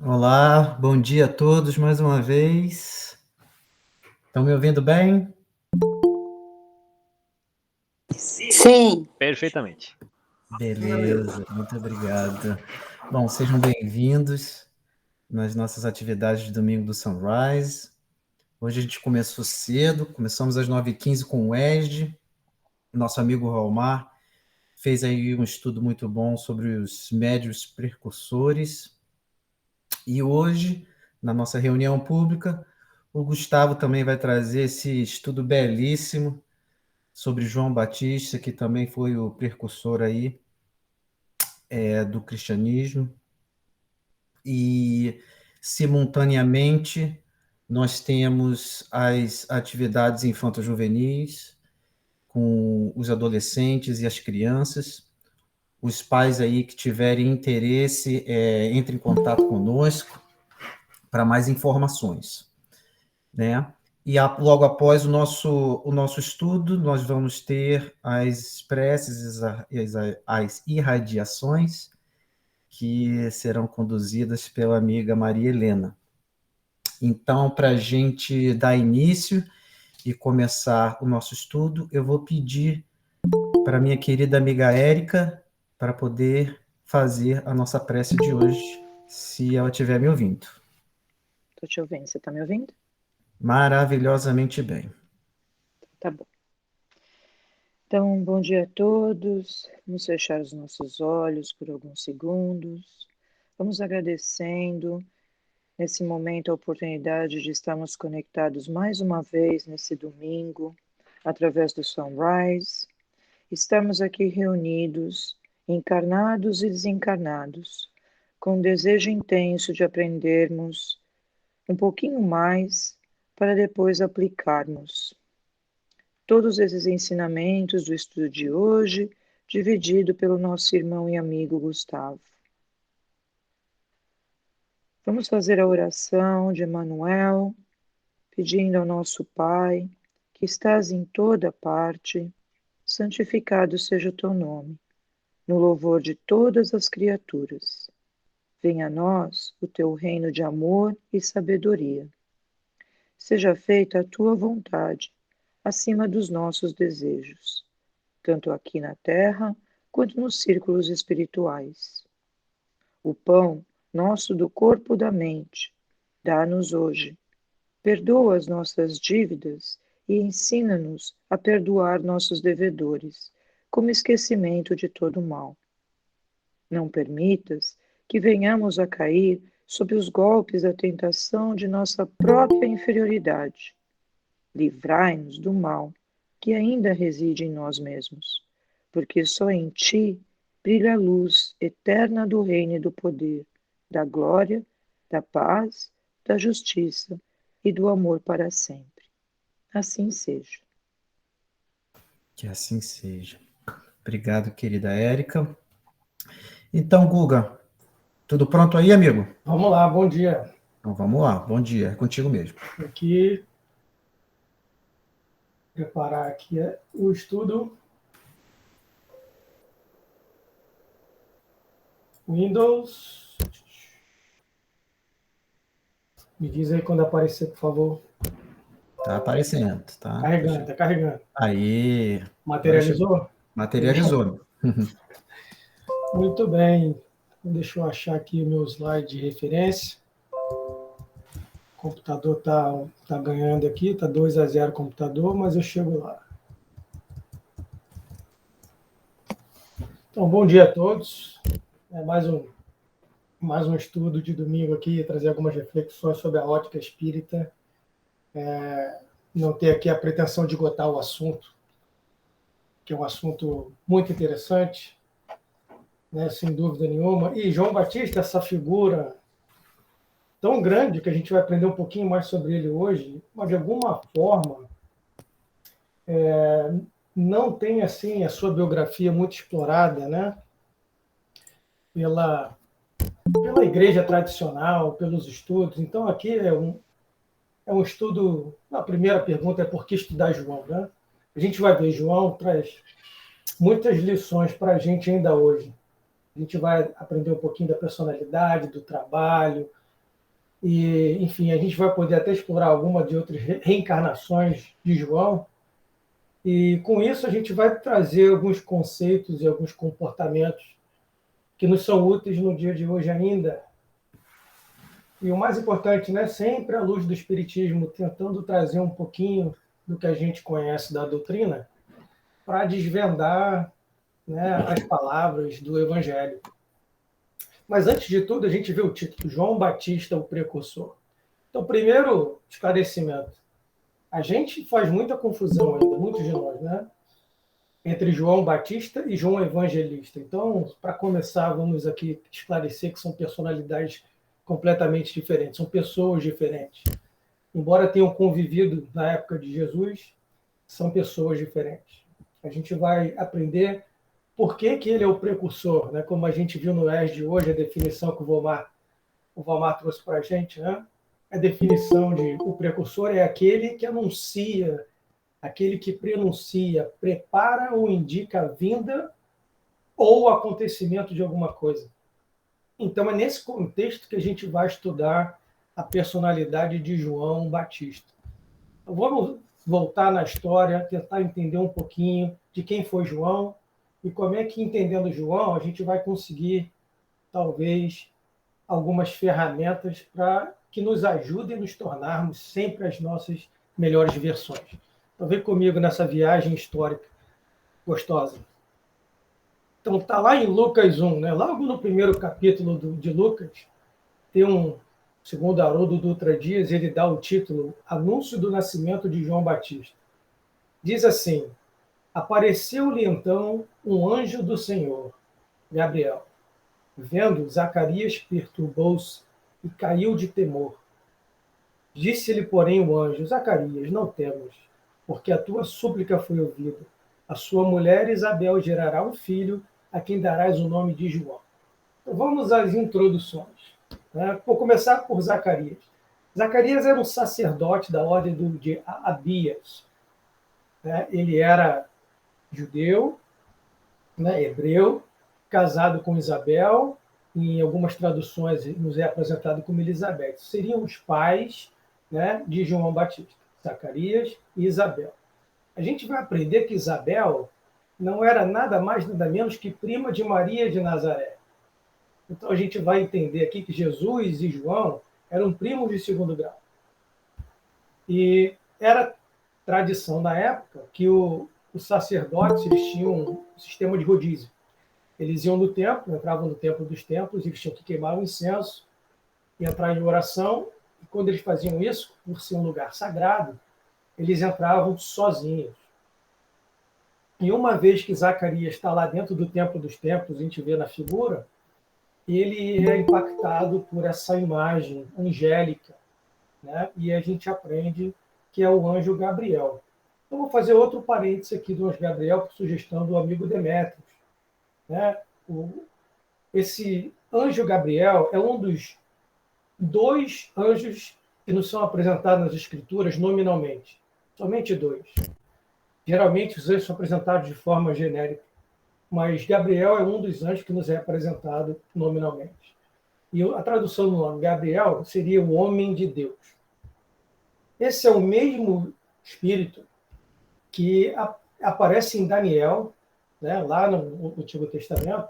Olá, bom dia a todos mais uma vez. Estão me ouvindo bem? Sim, Perfeitamente. Beleza, muito obrigado. Bom, sejam bem-vindos nas nossas atividades de domingo do Sunrise. Hoje a gente começou cedo, começamos às 9h15 com o Esd. Nosso amigo Raulmar fez aí um estudo muito bom sobre os médios precursores. E hoje, na nossa reunião pública, o Gustavo também vai trazer esse estudo belíssimo sobre João Batista, que também foi o precursor aí do cristianismo. E, simultaneamente, nós temos as atividades infanto-juvenis com os adolescentes e as crianças. Os pais aí que tiverem interesse, entrem em contato conosco para mais informações, né? E logo após o nosso estudo, nós vamos ter as preces, as irradiações, que serão conduzidas pela amiga Maria Helena. Então, para a gente dar início e começar o nosso estudo, eu vou pedir para minha querida amiga Érica para poder fazer a nossa prece de hoje, se ela estiver me ouvindo. estou te ouvindo. Você está me ouvindo? Maravilhosamente bem. Tá bom. Então, bom dia a todos. Vamos fechar os nossos olhos por alguns segundos. Vamos agradecendo nesse momento a oportunidade de estarmos conectados mais uma vez nesse domingo, através do Sunrise. Estamos aqui reunidos, encarnados e desencarnados, com um desejo intenso de aprendermos um pouquinho mais para depois aplicarmos todos esses ensinamentos do estudo de hoje, dividido pelo nosso irmão e amigo Gustavo. Vamos fazer a oração de Emmanuel, pedindo ao nosso Pai, que estás em toda parte, santificado seja o teu nome, no louvor de todas as criaturas. Venha a nós o teu reino de amor e sabedoria. Seja feita a tua vontade, acima dos nossos desejos, tanto aqui na terra quanto nos círculos espirituais. O pão nosso do corpo e da mente, dá-nos hoje. Perdoa as nossas dívidas e ensina-nos a perdoar nossos devedores, como esquecimento de todo mal. Não permitas que venhamos a cair sob os golpes da tentação de nossa própria inferioridade. Livrai-nos do mal que ainda reside em nós mesmos, porque só em ti brilha a luz eterna do reino e do poder, da glória, da paz, da justiça e do amor para sempre. Assim seja. Que assim seja. Obrigado, querida Érica. Então, Guga, tudo pronto aí, amigo? Vamos lá, bom dia. Então, vamos lá. Bom dia, é contigo mesmo. Aqui, preparar aqui o estudo. Windows. Me diz aí quando aparecer, por favor. Tá aparecendo, tá? Carregando, tá carregando. Aí. Materializou? Materializou. Muito bem. Deixa eu achar aqui o meu slide de referência. O computador tá ganhando aqui, tá 2-0 o computador, mas eu chego lá. Então, bom dia a todos. É mais um estudo de domingo aqui, trazer algumas reflexões sobre a ótica espírita. Não ter aqui a pretensão de esgotar o assunto, que é um assunto muito interessante, né, sem dúvida nenhuma. E João Batista, essa figura tão grande que a gente vai aprender um pouquinho mais sobre ele hoje, mas de alguma forma não tem assim a sua biografia muito explorada, né, pela igreja tradicional, pelos estudos. Então aqui é um estudo. A primeira pergunta é por que estudar João, né? A gente vai ver, João traz muitas lições para a gente ainda hoje. A gente vai aprender um pouquinho da personalidade, do trabalho, E, enfim, a gente vai poder até explorar alguma de outras reencarnações de João. E com isso a gente vai trazer alguns conceitos e alguns comportamentos que nos são úteis no dia de hoje ainda. E o mais importante, né, sempre à luz do Espiritismo, tentando trazer um pouquinho do que a gente conhece da doutrina para desvendar, né, as palavras do Evangelho. Mas antes de tudo, a gente vê o título, João Batista, o Precursor. Então, primeiro esclarecimento. A gente faz muita confusão ainda, muitos de nós, né? Entre João Batista e João Evangelista. Então, para começar, vamos aqui esclarecer que são personalidades completamente diferentes, são pessoas diferentes. Embora tenham convivido na época de Jesus, são pessoas diferentes. A gente vai aprender por que ele é o precursor, né? Como a gente viu no ES de hoje, a definição que o Vomar trouxe para a gente, né? A definição de o precursor é aquele que anuncia, aquele que prenuncia, prepara ou indica a vinda ou o acontecimento de alguma coisa. Então, é nesse contexto que a gente vai estudar a personalidade de João Batista. Então, vamos voltar na história, tentar entender um pouquinho de quem foi João e como é que, entendendo João, a gente vai conseguir, talvez, algumas ferramentas para que nos ajudem a nos tornarmos sempre as nossas melhores versões. Então, vem comigo nessa viagem histórica gostosa. Então, está lá em Lucas 1, né? Logo no primeiro capítulo de Lucas, tem segundo Haroldo Dutra Dias, ele dá o título Anúncio do Nascimento de João Batista. Diz assim, apareceu-lhe então um anjo do Senhor, Gabriel. Vendo, Zacarias perturbou-se e caiu de temor. Disse-lhe, porém, o anjo, Zacarias, não temas, porque a tua súplica foi ouvida. A sua mulher Isabel gerará um filho, a quem darás o nome de João. Então, vamos às introduções. Né? Vou começar por Zacarias. Zacarias era um sacerdote da ordem de Abias. Né? Ele era judeu, né? Hebreu, casado com Isabel, em algumas traduções nos é apresentado como Elizabeth. Seriam os pais, né, de João Batista, Zacarias e Isabel. A gente vai aprender que Isabel não era nada mais, nada menos que prima de Maria de Nazaré. Então a gente vai entender aqui que Jesus e João eram primos de segundo grau. E era tradição na época que os sacerdotes eles tinham um sistema de rodízio. Eles iam no templo, entravam no templo dos templos, eles tinham que queimar o incenso e entrar em oração. E quando eles faziam isso, por ser um lugar sagrado, eles entravam sozinhos. E uma vez que Zacarias está lá dentro do templo dos templos, a gente vê na figura, ele é impactado por essa imagem angélica, né? E a gente aprende que é o anjo Gabriel. Então, vou fazer outro parênteses aqui do anjo Gabriel, por sugestão do amigo Demétrios. Né? Esse anjo Gabriel é um dos 2 anjos que nos são apresentados nas Escrituras nominalmente. Somente 2. Geralmente, os anjos são apresentados de forma genérica, mas Gabriel é um dos anjos que nos é apresentado nominalmente. E a tradução do nome Gabriel seria o homem de Deus. Esse é o mesmo espírito que aparece em Daniel, né, lá no Antigo Testamento,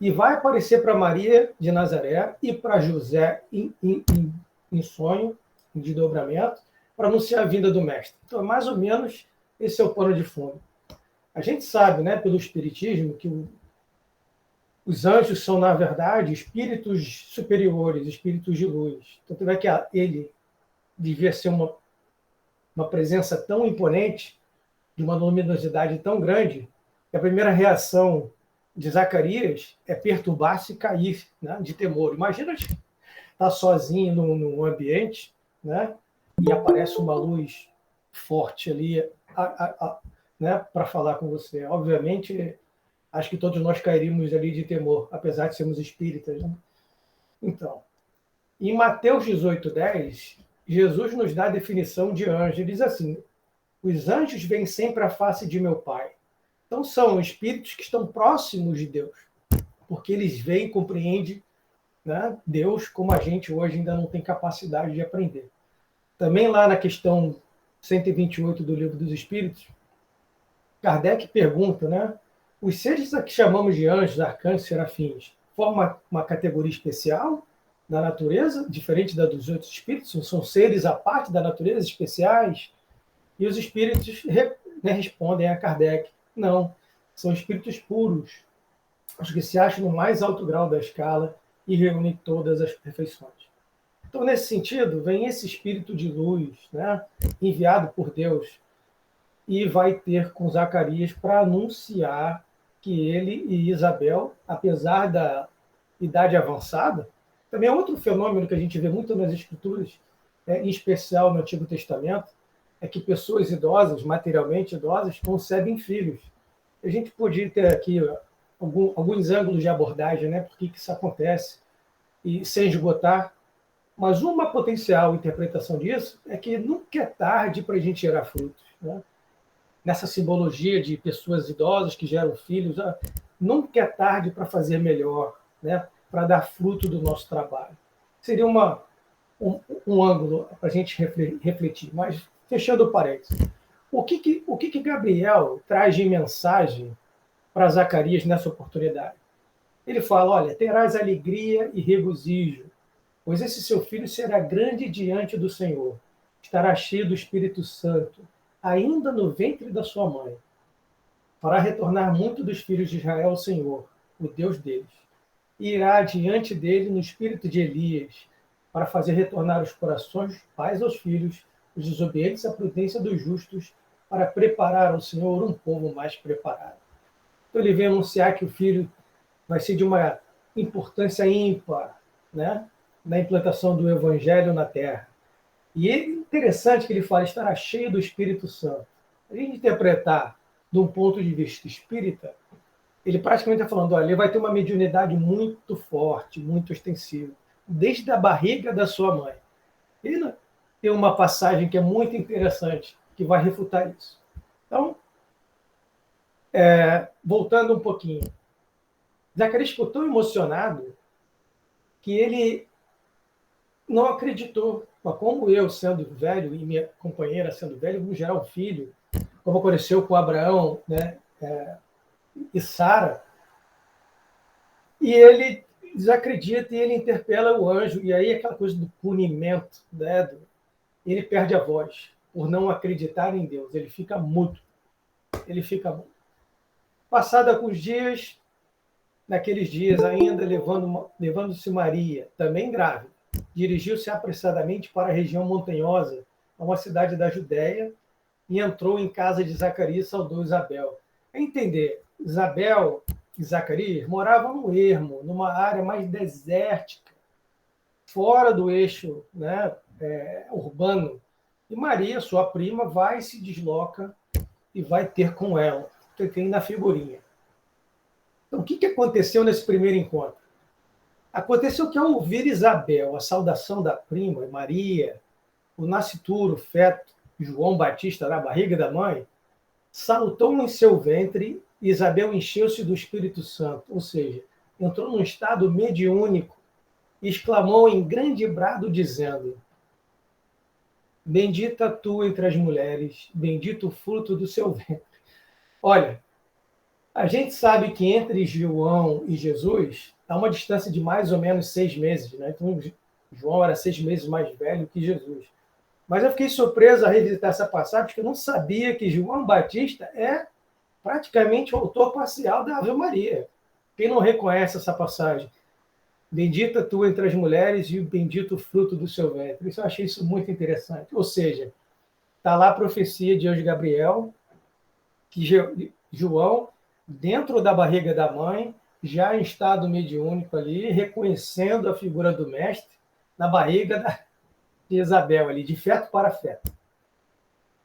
e vai aparecer para Maria de Nazaré e para José em sonho, em desdobramento, para anunciar a vinda do Mestre. Então, mais ou menos, esse é o pano de fundo. A gente sabe, né, pelo Espiritismo, que os anjos são, na verdade, espíritos superiores, espíritos de luz. Tanto é que ele devia ser uma presença tão imponente, de uma luminosidade tão grande, que a primeira reação de Zacarias é perturbar-se e cair, né, de temor. Imagina estar sozinho num ambiente, né, e aparece uma luz forte ali né, para falar com você. Obviamente, acho que todos nós cairíamos ali de temor, apesar de sermos espíritas. Né? Então, em Mateus 18:10, Jesus nos dá a definição de anjo. Ele diz assim, os anjos vêm sempre à face de meu Pai. Então, são espíritos que estão próximos de Deus, porque eles veem e compreendem né? Deus, como a gente hoje ainda não tem capacidade de aprender. Também lá na questão 128 do Livro dos Espíritos, Kardec pergunta, né? Os seres a que chamamos de anjos, arcanjos, serafins, formam uma categoria especial na natureza, diferente da dos outros espíritos? São seres à parte da natureza, especiais? E os espíritos respondem a Kardec, não, são espíritos puros, os que se acham no mais alto grau da escala e reúnem todas as perfeições. Então, nesse sentido, vem esse espírito de luz, né, enviado por Deus, e vai ter com Zacarias para anunciar que ele e Isabel, apesar da idade avançada, também é outro fenômeno que a gente vê muito nas Escrituras, em especial no Antigo Testamento, é que pessoas idosas, materialmente idosas, concebem filhos. A gente podia ter aqui alguns ângulos de abordagem, né, por que isso acontece, e sem esgotar, mas uma potencial interpretação disso é que nunca é tarde para a gente gerar frutos, né? Nessa simbologia de pessoas idosas que geram filhos, nunca é tarde para fazer melhor, né? Para dar fruto do nosso trabalho. Seria um ângulo para a gente refletir, mas fechando o parênteses. O que Gabriel traz de mensagem para Zacarias nessa oportunidade? Ele fala, olha, terás alegria e regozijo, pois esse seu filho será grande diante do Senhor, estará cheio do Espírito Santo, ainda no ventre da sua mãe. Fará retornar muito dos filhos de Israel ao Senhor, o Deus deles. E irá diante dele no espírito de Elias, para fazer retornar os corações dos pais aos filhos, os desobedientes à prudência dos justos, para preparar ao Senhor um povo mais preparado. Então ele vem anunciar que o filho vai ser de uma importância ímpar, né, na implantação do evangelho na terra. E é interessante que ele fala, estará cheio do Espírito Santo. A gente interpretar de um ponto de vista espírita, ele praticamente está falando, olha, ele vai ter uma mediunidade muito forte, muito extensiva, desde a barriga da sua mãe. E tem uma passagem que é muito interessante, que vai refutar isso. Então, voltando um pouquinho, Zacarias ficou tão emocionado que ele não acreditou. Mas como eu, sendo velho, e minha companheira, sendo velha, vamos gerar um filho, como aconteceu com Abraão, né, e Sara, e ele desacredita e ele interpela o anjo, e aí aquela coisa do punimento, né, ele perde a voz por não acreditar em Deus, ele fica mudo. Passado alguns dias, naqueles dias ainda, levando-se Maria, também grávida, dirigiu-se apressadamente para a região montanhosa, a uma cidade da Judéia, e entrou em casa de Zacarias e saudou Isabel. A entender, Isabel e Zacarias moravam no ermo, numa área mais desértica, fora do eixo, né, urbano. E Maria, sua prima, vai se desloca e vai ter com ela. Tem na figurinha. Então, o que aconteceu nesse primeiro encontro? Aconteceu que, ao ouvir Isabel, a saudação da prima, Maria, o nascituro, o feto, João Batista, na barriga da mãe, saltou em seu ventre e Isabel encheu-se do Espírito Santo, ou seja, entrou num estado mediúnico e exclamou em grande brado, dizendo: bendita tu entre as mulheres, bendito o fruto do seu ventre. Olha, a gente sabe que entre João e Jesus há uma distância de mais ou menos 6 meses, né? Então, João era 6 meses mais velho que Jesus. Mas eu fiquei surpreso a revisitar essa passagem, porque eu não sabia que João Batista é praticamente o autor parcial da Ave Maria. Quem não reconhece essa passagem? Bendita tu entre as mulheres e bendito o fruto do seu ventre. Eu achei isso muito interessante. Ou seja, está lá a profecia de anjo Gabriel, que João, dentro da barriga da mãe, já em estado mediúnico ali, reconhecendo a figura do mestre na barriga de Isabel ali, de feto para feto.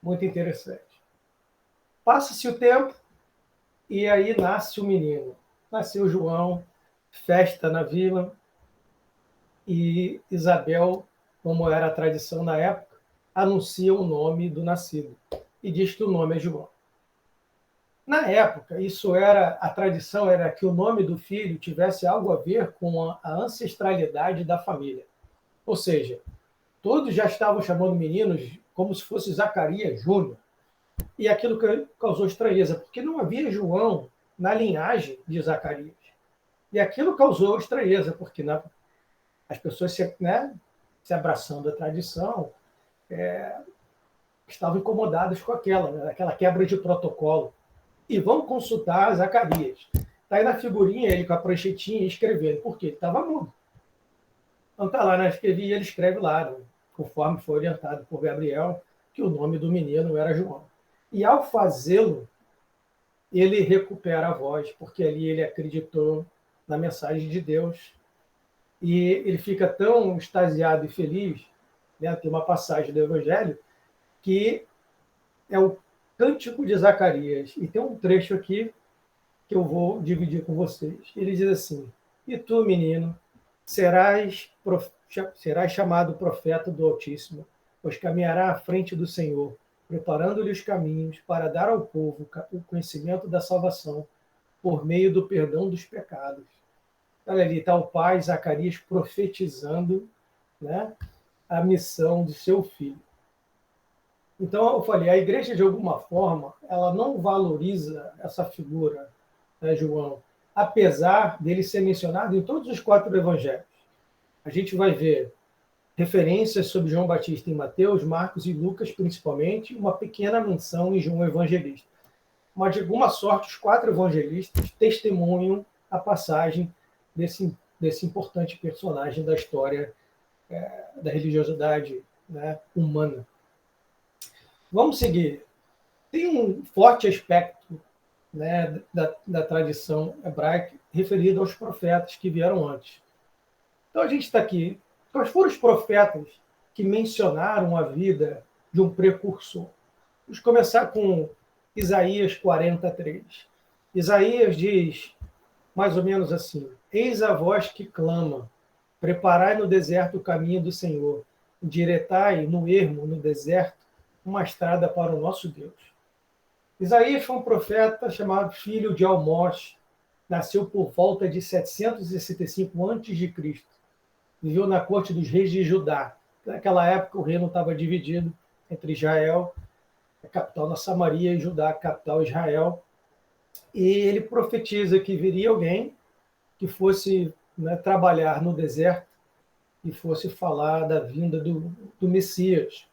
Muito interessante. Passa-se o tempo e aí nasce o menino. Nasceu João, festa na vila, e Isabel, como era a tradição na época, anuncia o nome do nascido e diz que o nome é João. Na época, a tradição era que o nome do filho tivesse algo a ver com a ancestralidade da família. Ou seja, todos já estavam chamando meninos como se fosse Zacarias Júnior. E aquilo causou estranheza, porque não havia João na linhagem de Zacarias. E aquilo causou estranheza, porque as pessoas se abraçando à tradição estavam incomodadas com aquela quebra de protocolo. E vão consultar Zacarias. Está aí na figurinha ele com a pranchetinha escrevendo. Por quê? Ele estava mudo. Então está lá, escrevi, e ele escreve lá, conforme foi orientado por Gabriel, que o nome do menino era João. E ao fazê-lo, ele recupera a voz, porque ali ele acreditou na mensagem de Deus. E ele fica tão extasiado e feliz, tem uma passagem do Evangelho, que é o Cântico de Zacarias. E tem um trecho aqui que eu vou dividir com vocês. Ele diz assim: e tu, menino, serás chamado profeta do Altíssimo, pois caminhará à frente do Senhor, preparando-lhe os caminhos para dar ao povo o conhecimento da salvação, por meio do perdão dos pecados. Olha ali, está o pai Zacarias profetizando, a missão de seu filho. Então, eu falei, a igreja, de alguma forma, ela não valoriza essa figura, João, apesar dele ser mencionado em todos os 4 evangelhos. A gente vai ver referências sobre João Batista em Mateus, Marcos e Lucas, principalmente, uma pequena menção em João Evangelista. Mas, de alguma sorte, os 4 evangelistas testemunham a passagem desse importante personagem da história da religiosidade humana. Vamos seguir. Tem um forte aspecto da tradição hebraica referido aos profetas que vieram antes. Então a gente está aqui. Quais foram os profetas que mencionaram a vida de um precursor? Vamos começar com Isaías 43. Isaías diz mais ou menos assim: eis a voz que clama, preparai no deserto o caminho do Senhor, endireitai no ermo, no deserto, uma estrada para o nosso Deus. Isaías foi um profeta chamado filho de Amós, nasceu por volta de 765 a.C., viveu na corte dos reis de Judá. Naquela época o reino estava dividido entre Israel, a capital na Samaria, e Judá, a capital Israel. E ele profetiza que viria alguém que fosse trabalhar no deserto e fosse falar da vinda do Messias.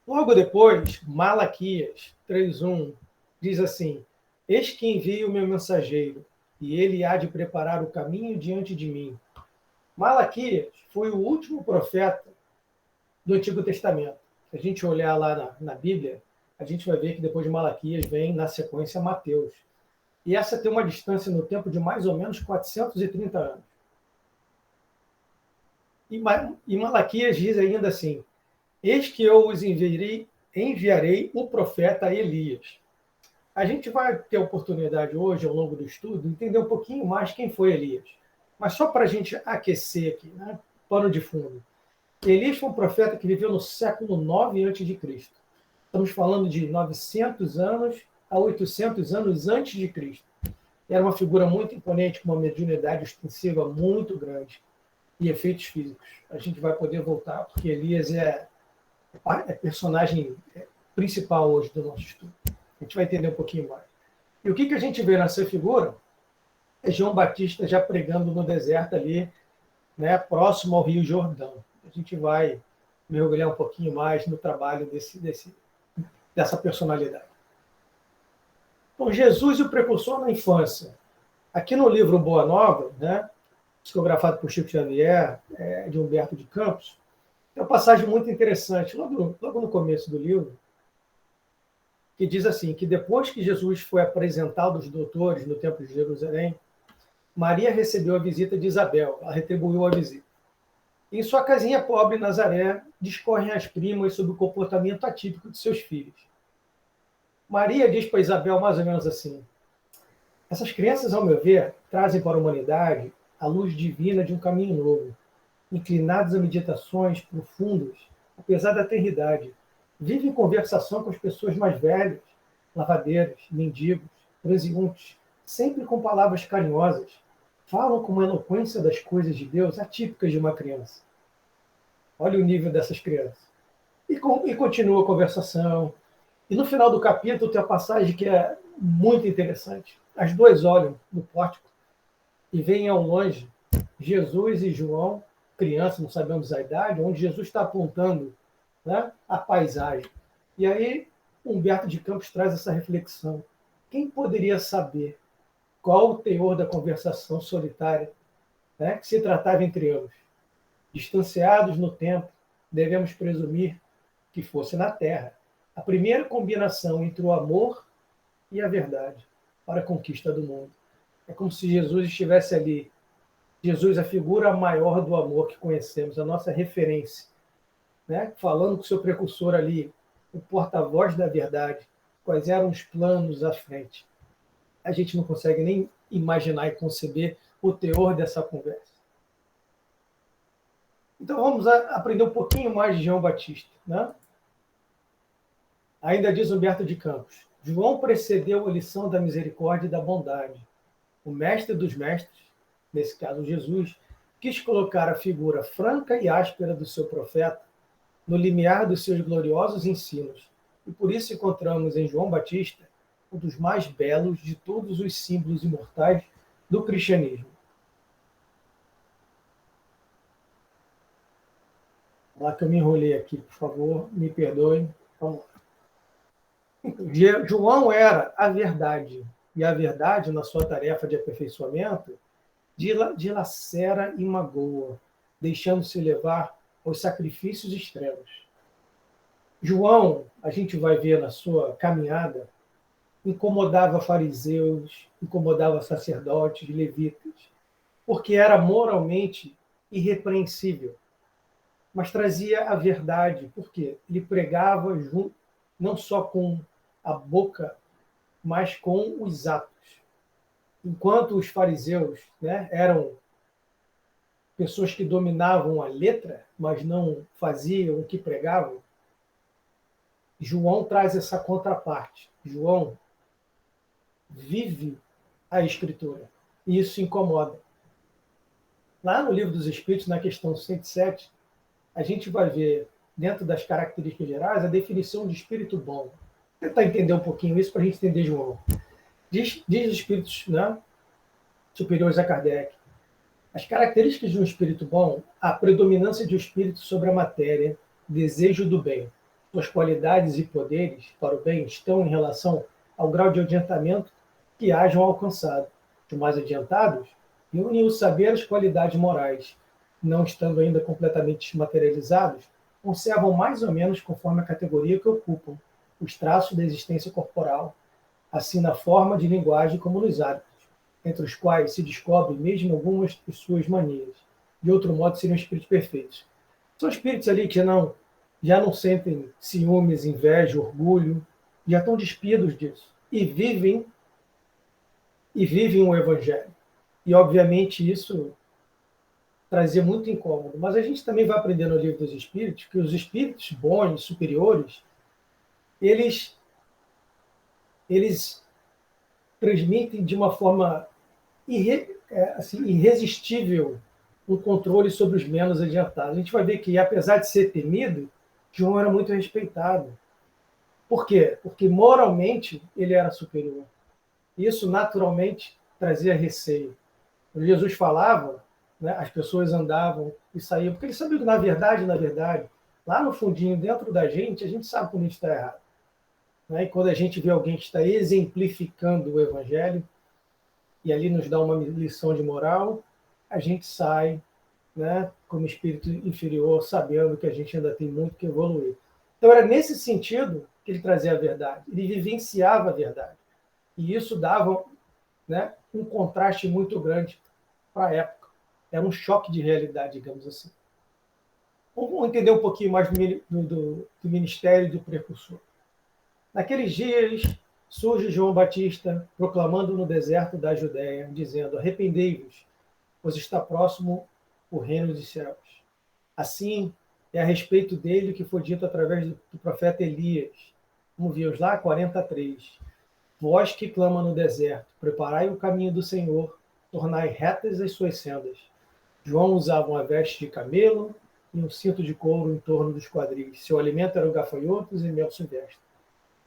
Logo depois, Malaquias 3:1 diz assim: eis que envio o meu mensageiro, e ele há de preparar o caminho diante de mim. Malaquias foi o último profeta do Antigo Testamento. Se a gente olhar lá na Bíblia, a gente vai ver que depois de Malaquias vem, na sequência, Mateus. E essa tem uma distância no tempo de mais ou menos 430 anos. E Malaquias diz ainda assim: eis que eu os enviarei o profeta Elias. A gente vai ter a oportunidade hoje, ao longo do estudo, entender um pouquinho mais quem foi Elias. Mas só para a gente aquecer aqui, pano de fundo. Elias foi um profeta que viveu no século 9 a.C. Estamos falando de 900 anos a 800 anos antes de Cristo. Era uma figura muito imponente, com uma mediunidade ostensiva muito grande e efeitos físicos. A gente vai poder voltar, porque Elias é personagem principal hoje do nosso estudo. A gente vai entender um pouquinho mais. E o que a gente vê nessa figura é João Batista já pregando no deserto ali, próximo ao Rio Jordão. A gente vai mergulhar um pouquinho mais no trabalho dessa personalidade. Então, Jesus e o precursor na infância. Aqui no livro Boa Nova, psicografado por Chico Xavier, de Humberto de Campos, tem uma passagem muito interessante, logo no começo do livro, que diz assim, que depois que Jesus foi apresentado aos doutores no Templo de Jerusalém, Maria recebeu a visita de Isabel, ela retribuiu a visita. Em sua casinha pobre, em Nazaré, discorrem as primas sobre o comportamento atípico de seus filhos. Maria diz para Isabel mais ou menos assim: essas crianças, ao meu ver, trazem para a humanidade a luz divina de um caminho novo, inclinados a meditações profundas, apesar da tenridade. Vivem em conversação com as pessoas mais velhas, lavadeiras, mendigos, transeuntes, sempre com palavras carinhosas, falam com uma eloquência das coisas de Deus atípicas de uma criança. Olha o nível dessas crianças. E continua a conversação. E no final do capítulo tem a passagem que é muito interessante. As duas olham no pórtico e veem ao longe Jesus e João, criança, não sabemos a idade, onde Jesus está apontando, né, a paisagem. E aí Humberto de Campos traz essa reflexão. Quem poderia saber qual o teor da conversação solitária, né, que se tratava entre ambos? Distanciados no tempo, devemos presumir que fosse na Terra a primeira combinação entre o amor e a verdade para a conquista do mundo. É como se Jesus estivesse ali. Jesus, a figura maior do amor que conhecemos, a nossa referência, né? Falando com o seu precursor ali, o porta-voz da verdade, quais eram os planos à frente. A gente não consegue nem imaginar e conceber o teor dessa conversa. Então vamos aprender um pouquinho mais de João Batista, né? Ainda diz Humberto de Campos, João precedeu a lição da misericórdia e da bondade. O mestre dos mestres, nesse caso Jesus, quis colocar a figura franca e áspera do seu profeta no limiar dos seus gloriosos ensinos. E por isso encontramos em João Batista um dos mais belos de todos os símbolos imortais do cristianismo. Lá que eu me enrolei aqui, por favor, me perdoem. Vamos lá. João era a verdade, e a verdade, na sua tarefa de aperfeiçoamento, dilacera e magoa, deixando-se levar aos sacrifícios extremos. João, a gente vai ver na sua caminhada, incomodava fariseus, incomodava sacerdotes, levitas, porque era moralmente irrepreensível, mas trazia a verdade, porque ele pregava não só com a boca, mas com os atos. Enquanto os fariseus, né, eram pessoas que dominavam a letra, mas não faziam o que pregavam, João traz essa contraparte. João vive a Escritura. E isso incomoda. Lá no Livro dos Espíritos, na questão 107, a gente vai ver, dentro das características gerais, a definição de espírito bom. Vou tentar entender um pouquinho isso para a gente entender João. Diz os espíritos, né, superiores a Kardec, as características de um espírito bom, a predominância de um espírito sobre a matéria, desejo do bem. Suas qualidades e poderes para o bem estão em relação ao grau de adiantamento que hajam alcançado. Os mais adiantados reúnem o saber as qualidades morais, não estando ainda completamente materializados, conservam mais ou menos conforme a categoria que ocupam os traços da existência corporal, assim na forma de linguagem como nos hábitos, entre os quais se descobrem mesmo algumas de suas manias. De outro modo, seriam espíritos perfeitos. São espíritos ali que já não sentem ciúmes, inveja, orgulho, já estão despidos disso e vivem o Evangelho. E, obviamente, isso trazia muito incômodo. Mas a gente também vai aprender no Livro dos Espíritos que os espíritos bons, superiores, eles transmitem de uma forma irresistível um controle sobre os menos adiantados. A gente vai ver que, apesar de ser temido, João era muito respeitado. Por quê? Porque moralmente ele era superior. Isso naturalmente trazia receio. Quando Jesus falava, né, as pessoas andavam e saíam, porque eles sabiam que, na verdade, lá no fundinho, dentro da gente, a gente sabe quando a gente está errado. Né? E quando a gente vê alguém que está exemplificando o Evangelho, e ali nos dá uma lição de moral, a gente sai, né, como espírito inferior, sabendo que a gente ainda tem muito que evoluir. Então era nesse sentido que ele trazia a verdade, ele vivenciava a verdade. E isso dava, né, um contraste muito grande para a época. Era um choque de realidade, digamos assim. Vamos entender um pouquinho mais do ministério do precursor. Naqueles dias, surge João Batista, proclamando no deserto da Judéia, dizendo: arrependei-vos, pois está próximo o reino dos céus. Assim, é a respeito dele que foi dito através do profeta Elias. Vamos ver lá, 43. Vós que clama no deserto, preparai o caminho do Senhor, tornai retas as suas sendas. João usava uma veste de camelo e um cinto de couro em torno dos quadris. Seu alimento eram gafanhotos e mel silvestre.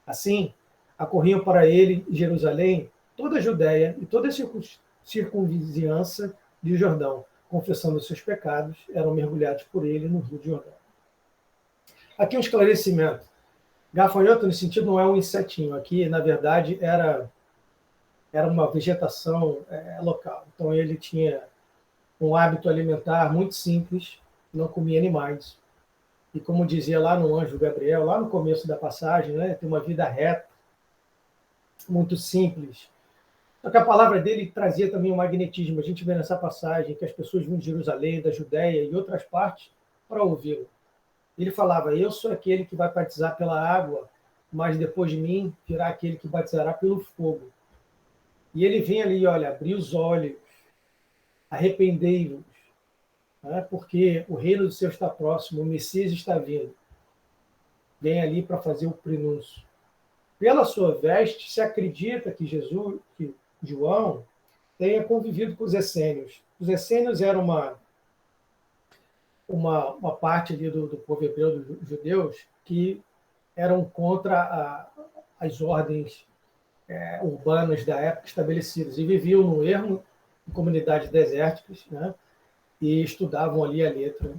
Assim, acorriam para ele Jerusalém, toda a Judéia e toda a circunvizinhança de Jordão, confessando os seus pecados, eram mergulhados por ele no rio de Jordão. Aqui um esclarecimento. Gafanhoto, no sentido, não é um insetinho. Aqui, na verdade, era uma vegetação local. Então, ele tinha um hábito alimentar muito simples, não comia animais. E como dizia lá no anjo Gabriel, lá no começo da passagem, né, tem uma vida reta, muito simples. Só que a palavra dele trazia também um magnetismo. A gente vê nessa passagem que as pessoas vinham de Jerusalém, da Judéia e outras partes para ouvi-lo. Ele falava, eu sou aquele que vai batizar pela água, mas depois de mim virá aquele que batizará pelo fogo. E ele vem ali, olha, abrir os olhos, arrependei-vos, né, porque o reino do Senhor está próximo, o Messias está vindo. Vem ali para fazer o prenúncio. Pela sua veste, se acredita que João tenha convivido com os essênios. Os essênios eram uma parte ali do povo hebreu, dos judeus, que eram contra as ordens urbanas da época estabelecidas e viviam no ermo, em comunidades desérticas, né? E estudavam ali a letra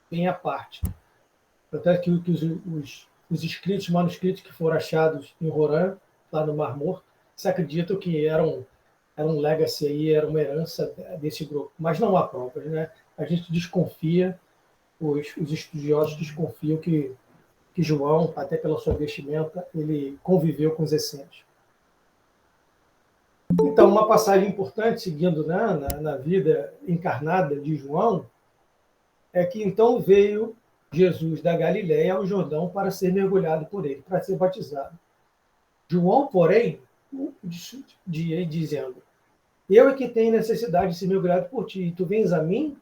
bem à parte. Até que os escritos, manuscritos que foram achados em Horã, lá no Mar Morto, se acreditam que era um legacy aí, era uma herança desse grupo. Mas não há provas, né? A gente desconfia, os estudiosos desconfiam que João, até pela sua vestimenta, ele conviveu com os essênios. Então, uma passagem importante, seguindo, né, na vida encarnada de João, é que então veio Jesus da Galiléia ao Jordão para ser mergulhado por ele, para ser batizado. João, porém, dizendo, eu é que tenho necessidade de ser mergulhado por ti, e tu vens a mim?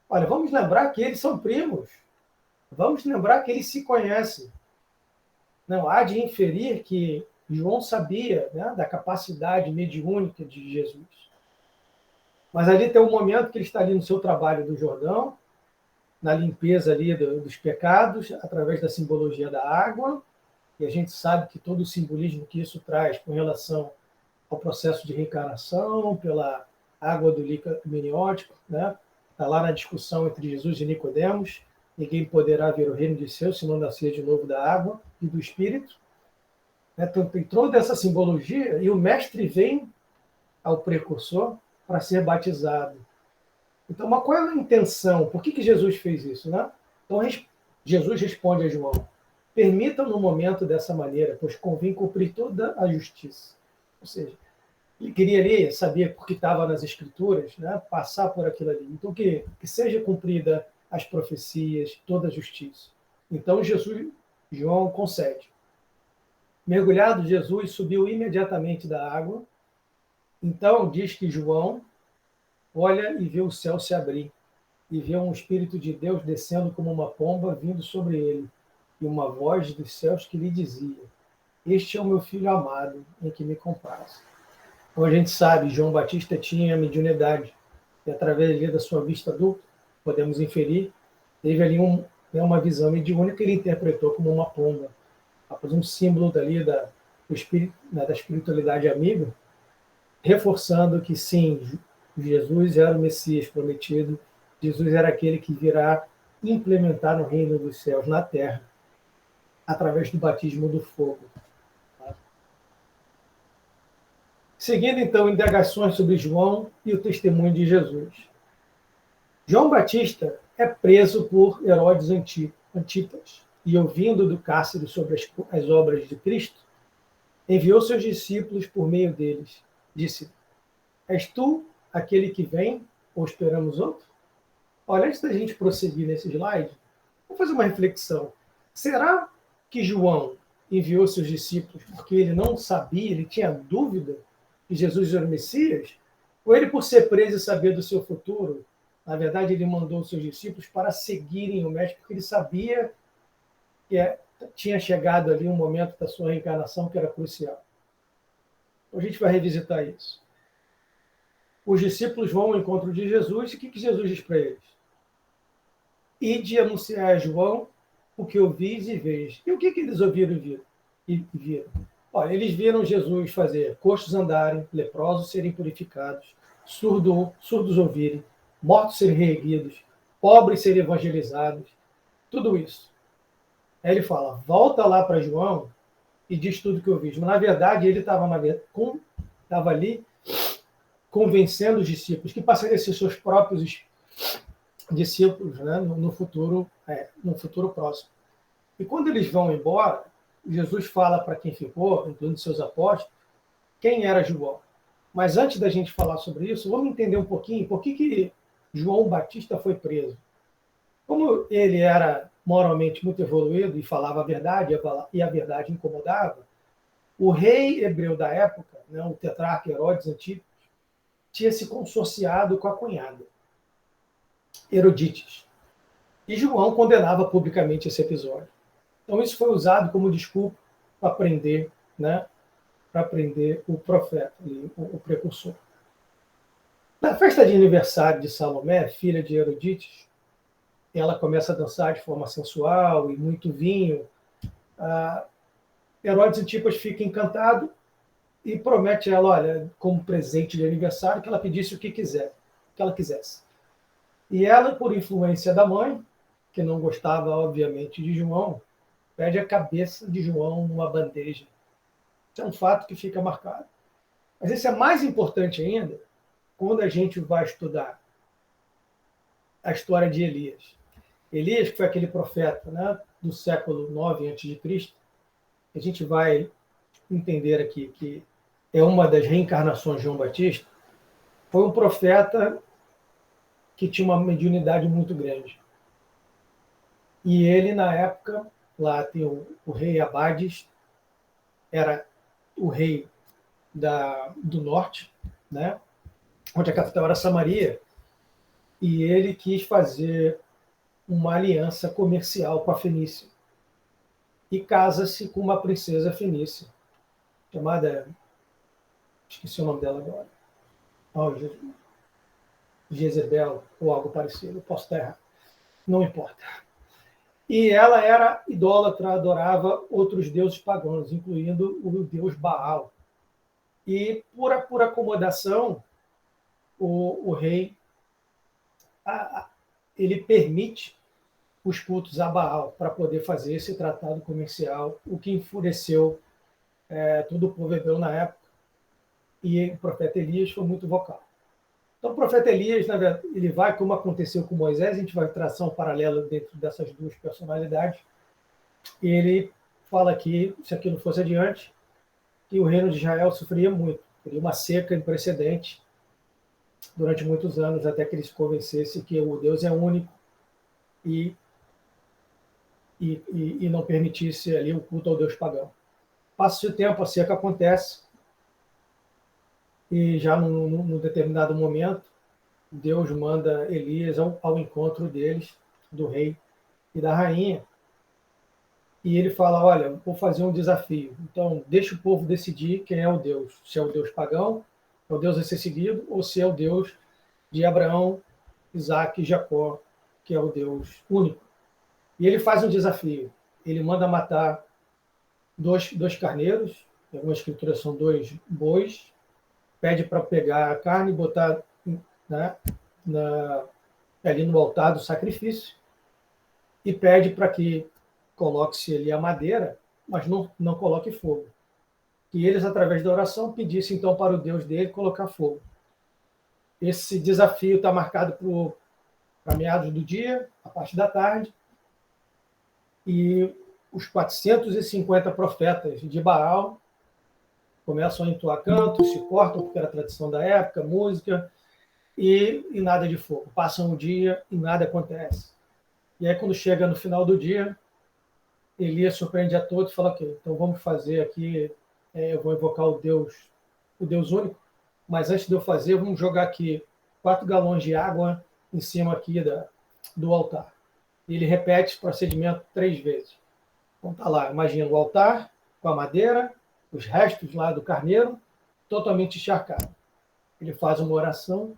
Olha, vamos lembrar que eles são primos. Vamos lembrar que eles se conhecem. Não há de inferir que João sabia, né, da capacidade mediúnica de Jesus. Mas ali tem um momento que ele está ali no seu trabalho do Jordão, na limpeza ali dos pecados, através da simbologia da água, e a gente sabe que todo o simbolismo que isso traz com relação ao processo de reencarnação, pela água do líquido amniótico, né? Está lá na discussão entre Jesus e Nicodemos, ninguém poderá ver o reino de Deus se não nascer de novo da água e do Espírito. Então, tem toda essa simbologia, e o mestre vem ao precursor para ser batizado. Então, mas qual é a intenção? Por que Jesus fez isso? Né? Então, Jesus responde a João, permitam no momento dessa maneira, pois convém cumprir toda a justiça. Ou seja, ele queria ali saber, porque estava nas Escrituras, né? Passar por aquilo ali. Então, que seja cumprida as profecias, toda a justiça. Então, João concede. Mergulhado, Jesus subiu imediatamente da água. Então, diz que João olha e vê o céu se abrir, e vê um Espírito de Deus descendo como uma pomba vindo sobre ele, e uma voz dos céus que lhe dizia, este é o meu filho amado, em que me comprazo. Como a gente sabe, João Batista tinha mediunidade, e através da sua vista adulta, podemos inferir, teve ali uma visão mediúnica que ele interpretou como uma pomba, após um símbolo dali da espiritualidade amiga, reforçando que sim, Jesus era o Messias prometido, Jesus era aquele que virá implementar o reino dos céus na terra, através do batismo do fogo. Seguindo, então, indagações sobre João e o testemunho de Jesus. João Batista é preso por Herodes Antipas e, ouvindo do cárcere sobre as obras de Cristo, enviou seus discípulos por meio deles. Disse, és tu aquele que vem ou esperamos outro? Olha, antes da gente prosseguir nesse slide, vamos fazer uma reflexão. Será que João enviou seus discípulos porque ele não sabia, ele tinha dúvida que Jesus era o Messias? Ou ele, por ser preso e saber do seu futuro, na verdade, ele mandou os seus discípulos para seguirem o mestre, porque ele sabia que tinha chegado ali um momento da sua reencarnação que era crucial. Então, a gente vai revisitar isso. Os discípulos vão ao encontro de Jesus, e o que Jesus diz para eles? Ide anunciar a João o que ouvis e veis. E o que eles ouviram e viram? Olha, eles viram Jesus fazer coxos andarem, leprosos serem purificados, surdos ouvirem, mortos serem reerguidos, pobres serem evangelizados, tudo isso. Aí ele fala, volta lá para João e diz tudo que eu vi. Mas, na verdade, ele estava ali convencendo os discípulos, que passariam a ser seus próprios discípulos, né, no futuro próximo. E quando eles vão embora, Jesus fala para quem ficou, incluindo seus apóstolos, quem era João. Mas antes da gente falar sobre isso, vamos entender um pouquinho por que João Batista foi preso. Como ele era moralmente muito evoluído e falava a verdade, e a verdade incomodava, o rei hebreu da época, né, o tetrarca Herodes Antipas, tinha se consorciado com a cunhada, Herodias. E João condenava publicamente esse episódio. Então isso foi usado como desculpa para prender, né, para prender o profeta, o precursor. Na festa de aniversário de Salomé, filha de Herodias, ela começa a dançar de forma sensual e muito vinho. Herodes Antipas fica encantado e promete a ela, olha, como presente de aniversário, que ela pedisse o que ela quisesse. E ela, por influência da mãe, que não gostava, obviamente, de João, pede a cabeça de João numa bandeja. Isso é um fato que fica marcado. Mas isso é mais importante ainda quando a gente vai estudar a história de Elias. Elias, que foi aquele profeta, né, do século IX a.C., a gente vai entender aqui que é uma das reencarnações de João Batista, foi um profeta que tinha uma mediunidade muito grande. E ele, na época, lá tem o rei Abades, era o rei do norte, né, onde a capital era Samaria, e ele quis fazer uma aliança comercial com a Fenícia. E casa-se com uma princesa fenícia, chamada... Esqueci o nome dela agora. Jezebel, ou algo parecido. Eu posso estar errado. Não importa. E ela era idólatra, adorava outros deuses pagãos, incluindo o deus Baal. E, por acomodação, o rei ele permite os cultos a Baal para poder fazer esse tratado comercial, o que enfureceu todo o povo hebreu na época. E o profeta Elias foi muito vocal. Então, o profeta Elias, na verdade, ele vai, como aconteceu com Moisés, a gente vai traçar um paralelo dentro dessas duas personalidades, e ele fala que, se aquilo fosse adiante, que o reino de Israel sofria muito, teria uma seca sem precedente durante muitos anos, até que ele se convencesse que o Deus é único e não permitisse ali o culto ao Deus pagão. Passa-se o tempo, a seca acontece, e já num determinado momento, Deus manda Elias ao encontro deles, do rei e da rainha, e ele fala, olha, vou fazer um desafio, então deixa o povo decidir quem é o Deus, se é o Deus pagão, é o Deus a ser seguido, ou se é o Deus de Abraão, Isaac e Jacó, que é o Deus único. E ele faz um desafio, ele manda matar dois carneiros, em algumas escrituras são 2 bois, pede para pegar a carne e botar, né, ali no altar do sacrifício, e pede para que coloque-se ali a madeira, mas não coloque fogo. E eles, através da oração, pedissem então para o Deus dele colocar fogo. Esse desafio está marcado para meados do dia, a parte da tarde, e os 450 profetas de Baal começam a entoar cantos, se cortam, porque era a tradição da época, música, e nada de fogo. Passam o dia e nada acontece. E aí, quando chega no final do dia, Elias surpreende a todos e fala, ok, então vamos fazer aqui, eu vou invocar o Deus único, mas antes de eu fazer, vamos jogar aqui 4 galões de água em cima aqui do altar. E ele repete esse procedimento 3 vezes. Então tá lá, imagina o altar com a madeira, os restos lá do carneiro, totalmente encharcado. Ele faz uma oração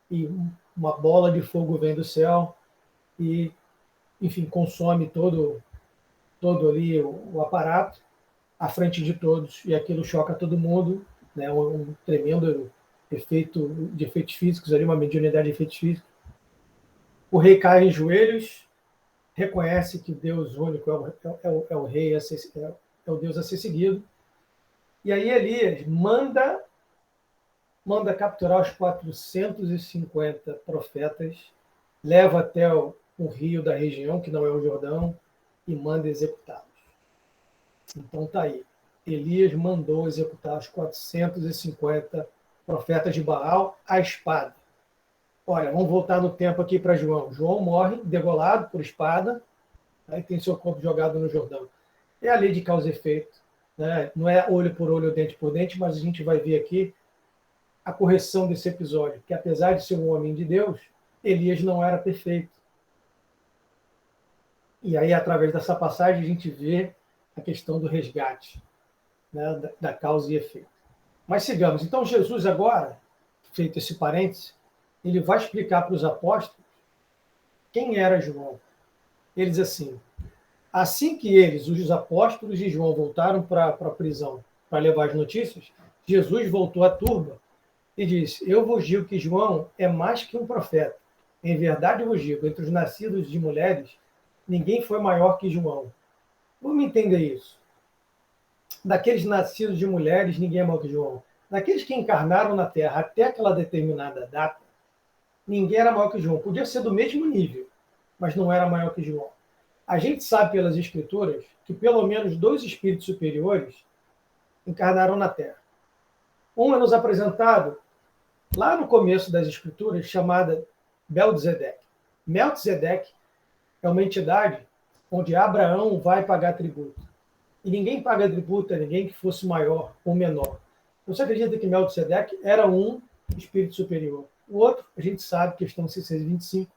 e uma bola de fogo vem do céu e, enfim, consome todo ali o aparato à frente de todos, e aquilo choca todo mundo, né? Um tremendo efeito de efeitos físicos ali, uma mediunidade de efeitos físicos. O rei cai em joelhos, reconhece que Deus único é o rei, é o Deus a ser seguido, e aí Elias manda capturar os 450 profetas, leva até o rio da região, que não é o Jordão, e manda executá-los. Então tá aí. Elias mandou executar os 450 profetas de Baal à espada. Olha, vamos voltar no tempo aqui para João. João morre degolado por espada, aí tem seu corpo jogado no Jordão. É a lei de causa e efeito, né? Não é olho por olho, dente por dente, mas a gente vai ver aqui a correção desse episódio, que apesar de ser um homem de Deus, Elias não era perfeito. E aí, através dessa passagem, a gente vê a questão do resgate, né, da causa e efeito. Mas sigamos. Então, Jesus agora, feito esse parêntese, ele vai explicar para os apóstolos quem era João. Ele diz assim que eles, os apóstolos de João, voltaram para a prisão para levar as notícias, Jesus voltou à turba e disse: eu vos digo que João é mais que um profeta. Em verdade eu vos digo, entre os nascidos de mulheres, ninguém foi maior que João. Vamos entender isso. Daqueles nascidos de mulheres, ninguém é maior que João. Daqueles que encarnaram na Terra até aquela determinada data, ninguém era maior que João. Podia ser do mesmo nível, mas não era maior que João. A gente sabe pelas Escrituras que pelo menos 2 espíritos superiores encarnaram na Terra. Um é nos apresentado lá no começo das Escrituras, chamada Belzedeque. Melquisedeque é uma entidade onde Abraão vai pagar tributo. E ninguém paga tributo a ninguém que fosse maior ou menor. Você acredita que Melquisedeque era um espírito superior? O outro, a gente sabe, questão 625,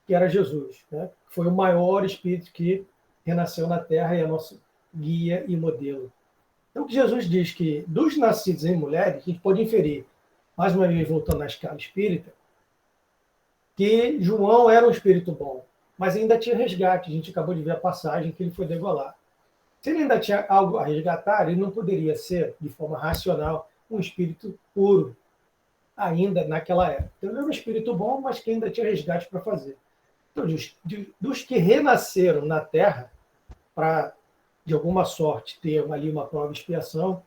que era Jesus, né? Foi o maior espírito que renasceu na Terra e é nosso guia e modelo. Então, o que Jesus diz que dos nascidos em mulheres, a gente pode inferir, mais uma vez voltando à escala espírita, que João era um espírito bom, mas ainda tinha resgate. A gente acabou de ver a passagem que ele foi degolar. Se ele ainda tinha algo a resgatar, ele não poderia ser, de forma racional, um espírito puro, ainda naquela época. Então, ele era um espírito bom, mas que ainda tinha resgate para fazer. Então, dos que renasceram na Terra, para, de alguma sorte, ter ali uma prova de expiação,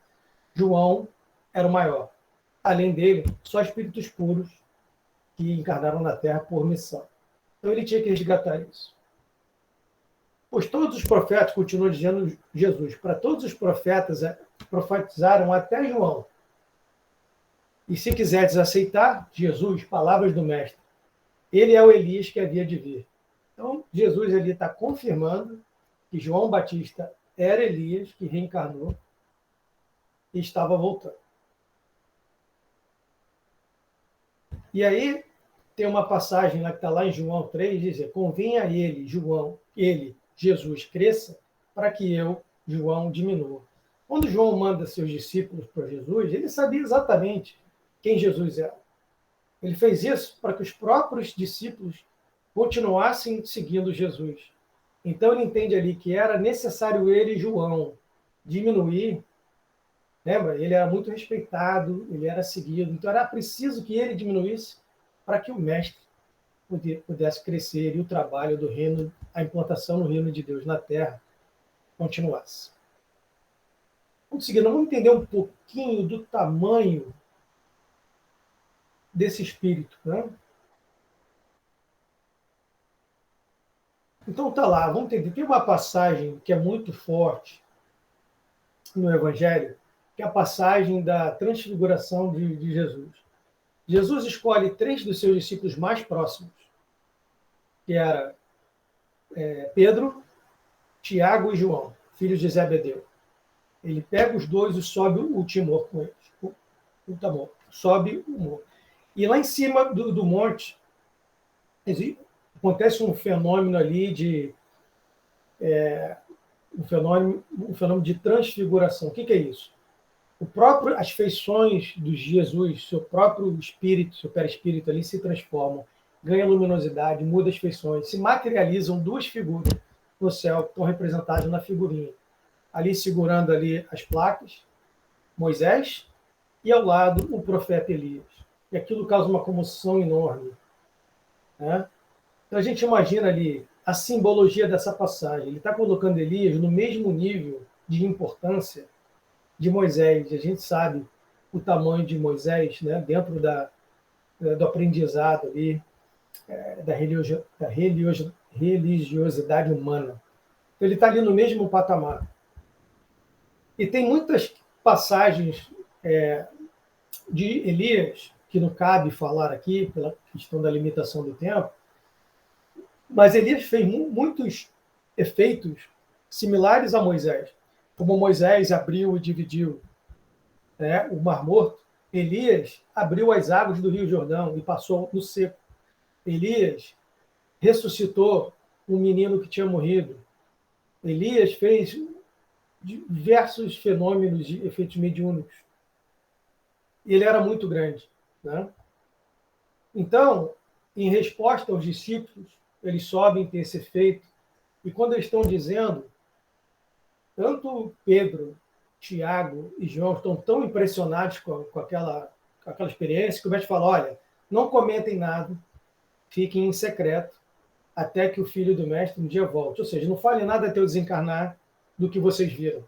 João era o maior. Além dele, só espíritos puros que encarnaram na Terra por missão. Então, ele tinha que resgatar isso. Pois todos os profetas, continua dizendo Jesus, para todos os profetas profetizaram até João. E se quiseres aceitar, Jesus, palavras do Mestre, ele é o Elias que havia de vir. Então, Jesus ali está confirmando que João Batista era Elias, que reencarnou e estava voltando. E aí, tem uma passagem lá que está lá em João 3, diz: convinha a ele, Jesus, cresça, para que eu, João, diminua. Quando João manda seus discípulos para Jesus, ele sabia exatamente quem Jesus era. Ele fez isso para que os próprios discípulos continuassem seguindo Jesus. Então ele entende ali que era necessário ele, João, diminuir. Lembra? Ele era muito respeitado, ele era seguido. Então era preciso que ele diminuísse para que o mestre pudesse crescer e o trabalho do reino, a implantação do reino de Deus na Terra, continuasse. Vamos seguir, vamos entender um pouquinho do tamanho desse espírito, né? Então tá lá, vamos entender. Tem uma passagem que é muito forte no Evangelho, que é a passagem da transfiguração de Jesus. Jesus escolhe 3 dos seus discípulos mais próximos, que era Pedro, Tiago e João, filhos de Zebedeu. Ele pega os 2 e sobe o timor com eles. Sobe o monte. E lá em cima do monte, acontece um fenômeno ali um fenômeno de transfiguração. O que é isso? As feições de Jesus, seu próprio espírito, seu perispírito ali se transformam, ganha luminosidade, muda as feições, se materializam duas figuras no céu que estão representadas na figurinha. Ali segurando ali as placas, Moisés, e ao lado o profeta Elias. E aquilo causa uma comoção enorme, né? Então a gente imagina ali a simbologia dessa passagem. Ele está colocando Elias no mesmo nível de importância de Moisés. A gente sabe o tamanho de Moisés, né, dentro do aprendizado ali, da religiosidade humana. Então, ele está ali no mesmo patamar. E tem muitas passagens de Elias, que não cabe falar aqui, pela questão da limitação do tempo, mas Elias fez muitos efeitos similares a Moisés. Como Moisés abriu e dividiu, né, o Mar Morto, Elias abriu as águas do Rio Jordão e passou no seco. Elias ressuscitou um menino que tinha morrido. Elias fez diversos fenômenos de efeitos mediúnicos. Ele era muito grande, né? Então, em resposta aos discípulos, eles sobem ter esse efeito, e quando eles estão dizendo, tanto Pedro, Tiago e João estão tão impressionados com aquela experiência, que o mestre fala, olha, não comentem nada, fiquem em secreto, até que o filho do mestre um dia volte. Ou seja, não falem nada até eu desencarnar do que vocês viram.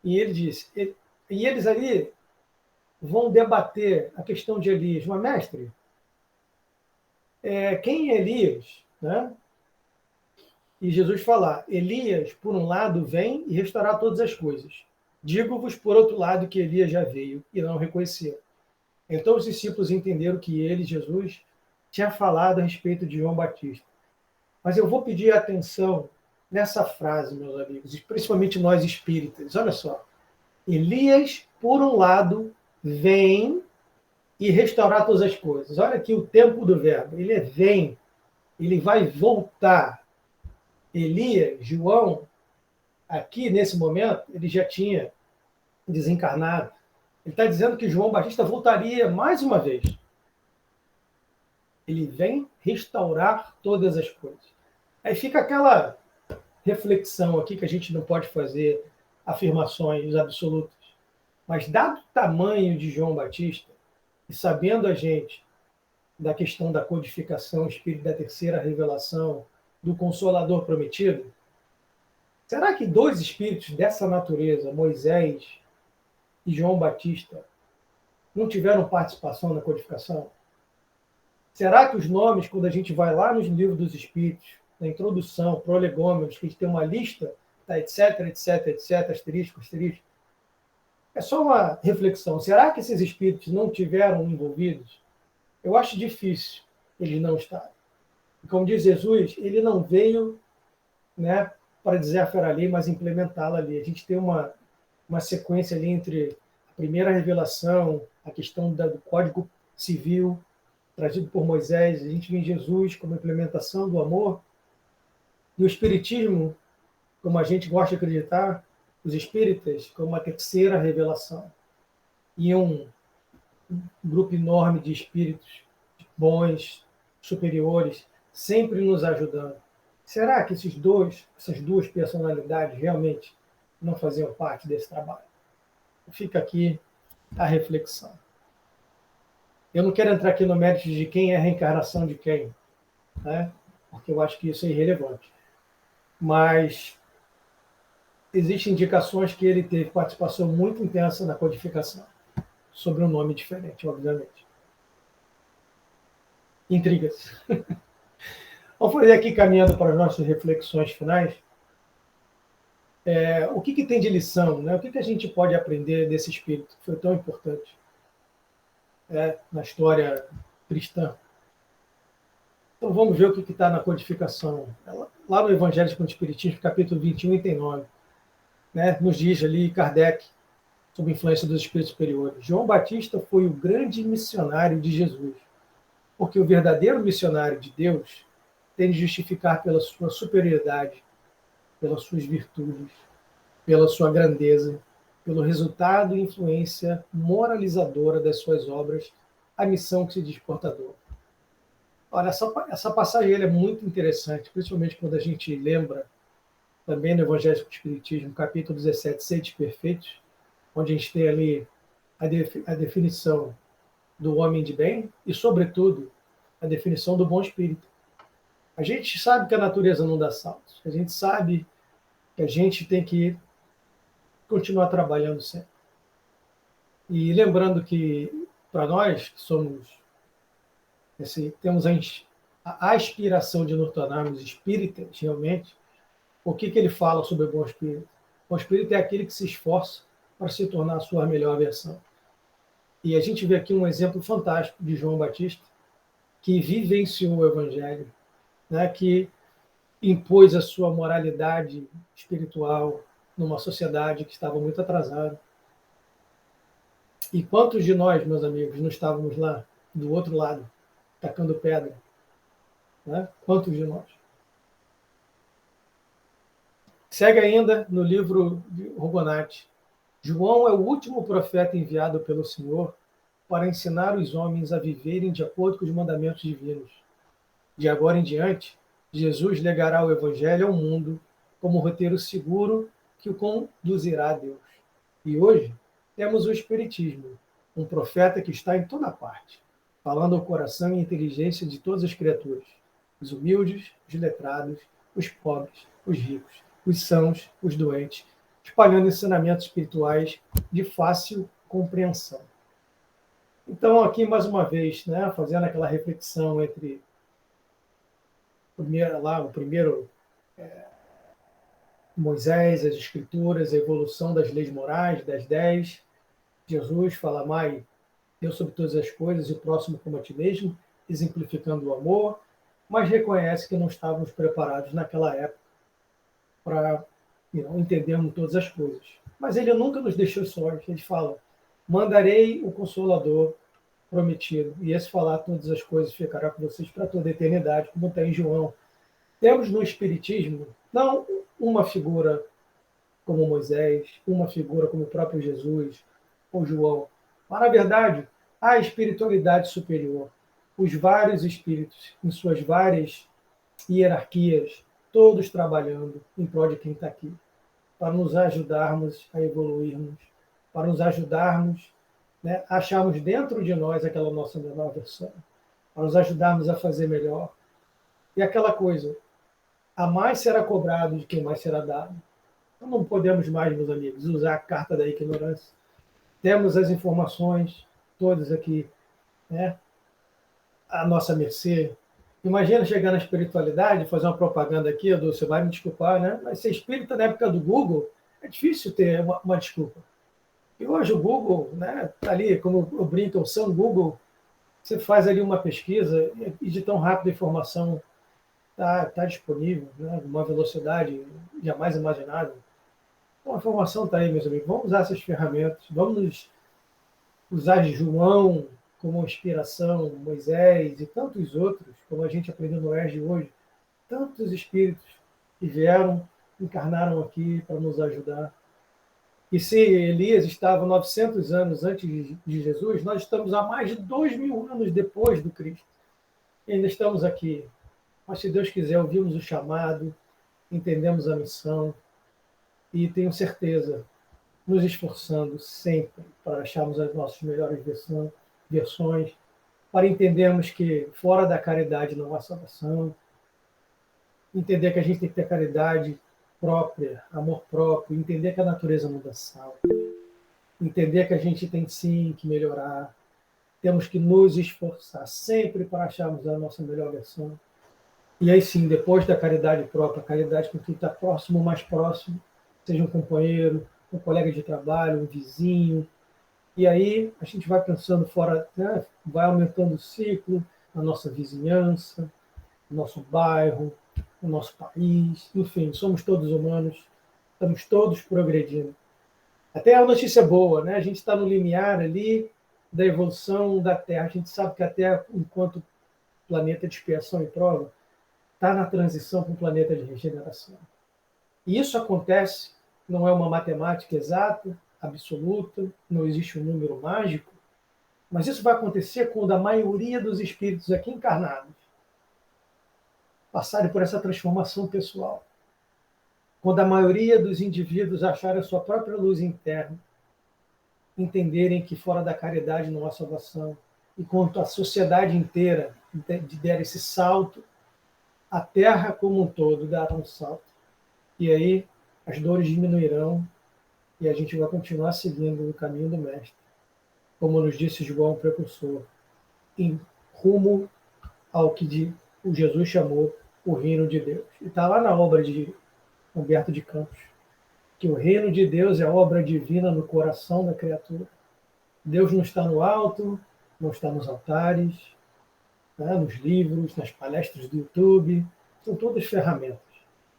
E ele disse, e eles ali vão debater a questão de Elias. Mas, mestre, quem é Elias? Né? E Jesus fala, Elias, por um lado, vem e restaurar todas as coisas. Digo-vos, por outro lado, que Elias já veio e não reconheceram. Então os discípulos entenderam que ele, Jesus, tinha falado a respeito de João Batista. Mas eu vou pedir atenção nessa frase, meus amigos, principalmente nós espíritas. Olha só. Elias, por um lado, vem e restaurar todas as coisas. Olha aqui o tempo do verbo. Ele vem, ele vai voltar. Elias, João, aqui nesse momento, ele já tinha desencarnado. Ele está dizendo que João Batista voltaria mais uma vez. Ele vem restaurar todas as coisas. Aí fica aquela reflexão aqui que a gente não pode fazer afirmações absolutas. Mas dado o tamanho de João Batista, e sabendo a gente da questão da codificação, espírito da terceira revelação, do Consolador prometido, será que dois espíritos dessa natureza, Moisés e João Batista, não tiveram participação na codificação? Será que os nomes, quando a gente vai lá nos livros dos espíritos, na introdução, prolegômenos, que a gente tem uma lista, tá, etc, etc, etc, asterisco, asterisco, é só uma reflexão. Será que esses espíritos não tiveram envolvidos? Eu acho difícil eles não estarem. E como diz Jesus, ele não veio, né, para desafiar a lei, mas implementá-la ali. A gente tem uma sequência ali entre a primeira revelação, a questão do Código Civil, trazido por Moisés, a gente vê em Jesus como implementação do amor, e o Espiritismo, como a gente gosta de acreditar, os espíritas como uma terceira revelação. E um grupo enorme de espíritos bons, superiores, sempre nos ajudando. Será que essas duas personalidades realmente não faziam parte desse trabalho? Fica aqui a reflexão. Eu não quero entrar aqui no mérito de quem é a reencarnação de quem, né? Porque eu acho que isso é irrelevante. Mas existem indicações que ele teve participação muito intensa na codificação, sobre um nome diferente, obviamente. Intrigas. Vamos fazer aqui, caminhando para as nossas reflexões finais. O que tem de lição, né? O que a gente pode aprender desse espírito que foi tão importante na história cristã? Então vamos ver o que está na codificação. Lá no Evangelho segundo o Espiritismo, capítulo 21, item 9, né, nos diz ali Kardec, sob influência dos espíritos superiores, João Batista foi o grande missionário de Jesus, porque o verdadeiro missionário de Deus tem de justificar pela sua superioridade pelas suas virtudes, pela sua grandeza, pelo resultado e influência moralizadora das suas obras, a missão que se diz portador. Olha, essa passagem é muito interessante, principalmente quando a gente lembra também no Evangelho do Espiritismo, capítulo 17, Seres Perfeitos, onde a gente tem ali a definição do homem de bem e, sobretudo, a definição do bom espírito. A gente sabe que a natureza não dá saltos, a gente sabe que a gente tem que continuar trabalhando sempre. E lembrando que, para nós, que somos, temos a aspiração de nos tornarmos espíritas, realmente, o que ele fala sobre o bom espírito? O bom espírito é aquele que se esforça para se tornar a sua melhor versão. E a gente vê aqui um exemplo fantástico de João Batista, que vivenciou o Evangelho, né, que impôs a sua moralidade espiritual numa sociedade que estava muito atrasada. E quantos de nós, meus amigos, não estávamos lá, do outro lado, tacando pedra? Né? Quantos de nós? Segue ainda no livro de Rogonati. João é o último profeta enviado pelo Senhor para ensinar os homens a viverem de acordo com os mandamentos divinos. De agora em diante, Jesus legará o Evangelho ao mundo como roteiro seguro que o conduzirá a Deus. E hoje temos o Espiritismo, um profeta que está em toda parte, falando ao coração e inteligência de todas as criaturas, os humildes, os letrados, os pobres, os ricos, os sãos, os doentes, espalhando ensinamentos espirituais de fácil compreensão. Então, aqui, mais uma vez, né, fazendo aquela reflexão entre o primeiro Moisés, as Escrituras, a evolução das leis morais, das 10, Jesus fala, amai Deus sobre todas as coisas e o próximo como a ti mesmo, exemplificando o amor, mas reconhece que não estávamos preparados naquela época para entendermos todas as coisas. Mas ele nunca nos deixou sós. Ele fala, mandarei o Consolador prometido, e esse falar todas as coisas ficará com vocês para toda a eternidade, como está em João. Temos no Espiritismo, não uma figura como Moisés, uma figura como o próprio Jesus ou João, mas, na verdade, a espiritualidade superior, os vários espíritos em suas várias hierarquias, todos trabalhando em prol de quem está aqui, para nos ajudarmos a evoluirmos, para nos ajudarmos, né, a acharmos dentro de nós aquela nossa melhor versão, para nos ajudarmos a fazer melhor. E aquela coisa, a mais será cobrado de quem mais será dado. Então não podemos mais, meus amigos, usar a carta da ignorância. Temos as informações todas aqui, né, à nossa mercê. Imagina chegar na espiritualidade, fazer uma propaganda aqui, Edu, você vai me desculpar, né? Mas ser espírita na época do Google, é difícil ter uma desculpa. E hoje o Google, né, tá ali, como eu brinco, o São Google, você faz ali uma pesquisa e de tão rápida a informação está disponível, né, uma velocidade jamais imaginada. Então, a informação está aí, meus amigos. Vamos usar essas ferramentas, vamos usar João como inspiração, Moisés e tantos outros, como a gente aprendeu no ERG hoje, tantos espíritos que vieram, encarnaram aqui para nos ajudar. E se Elias estava 900 anos antes de Jesus, nós estamos há mais de 2.000 anos depois do Cristo. E ainda estamos aqui. Mas, se Deus quiser, ouvimos o chamado, entendemos a missão e tenho certeza, nos esforçando sempre para acharmos as nossas melhores versões, para entendermos que fora da caridade não há salvação, entender que a gente tem que ter caridade própria, amor próprio, entender que a natureza não dá salvo, entender que a gente tem sim que melhorar, temos que nos esforçar sempre para acharmos a nossa melhor versão. E aí sim, depois da caridade própria, a caridade com quem está próximo, mais próximo, seja um companheiro, um colega de trabalho, um vizinho. E aí a gente vai pensando fora, né, vai aumentando o ciclo, a nossa vizinhança, o nosso bairro, o nosso país, enfim, somos todos humanos, estamos todos progredindo. Até a notícia boa, né? A gente está no limiar ali da evolução da Terra. A gente sabe que a Terra, enquanto planeta de expiação e prova, está na transição para um planeta de regeneração. E isso acontece, não é uma matemática exata, absoluta, não existe um número mágico, mas isso vai acontecer quando a maioria dos espíritos aqui encarnados passarem por essa transformação pessoal. Quando a maioria dos indivíduos acharem a sua própria luz interna, entenderem que fora da caridade não há salvação, e quando a sociedade inteira der esse salto, a Terra como um todo dará um salto. E aí as dores diminuirão e a gente vai continuar seguindo o caminho do Mestre, como nos disse João, o precursor, em rumo ao que o Jesus chamou o reino de Deus. E está lá na obra de Humberto de Campos, que o reino de Deus é a obra divina no coração da criatura. Deus não está no alto, não está nos altares, né, nos livros, nas palestras do YouTube, são todas ferramentas.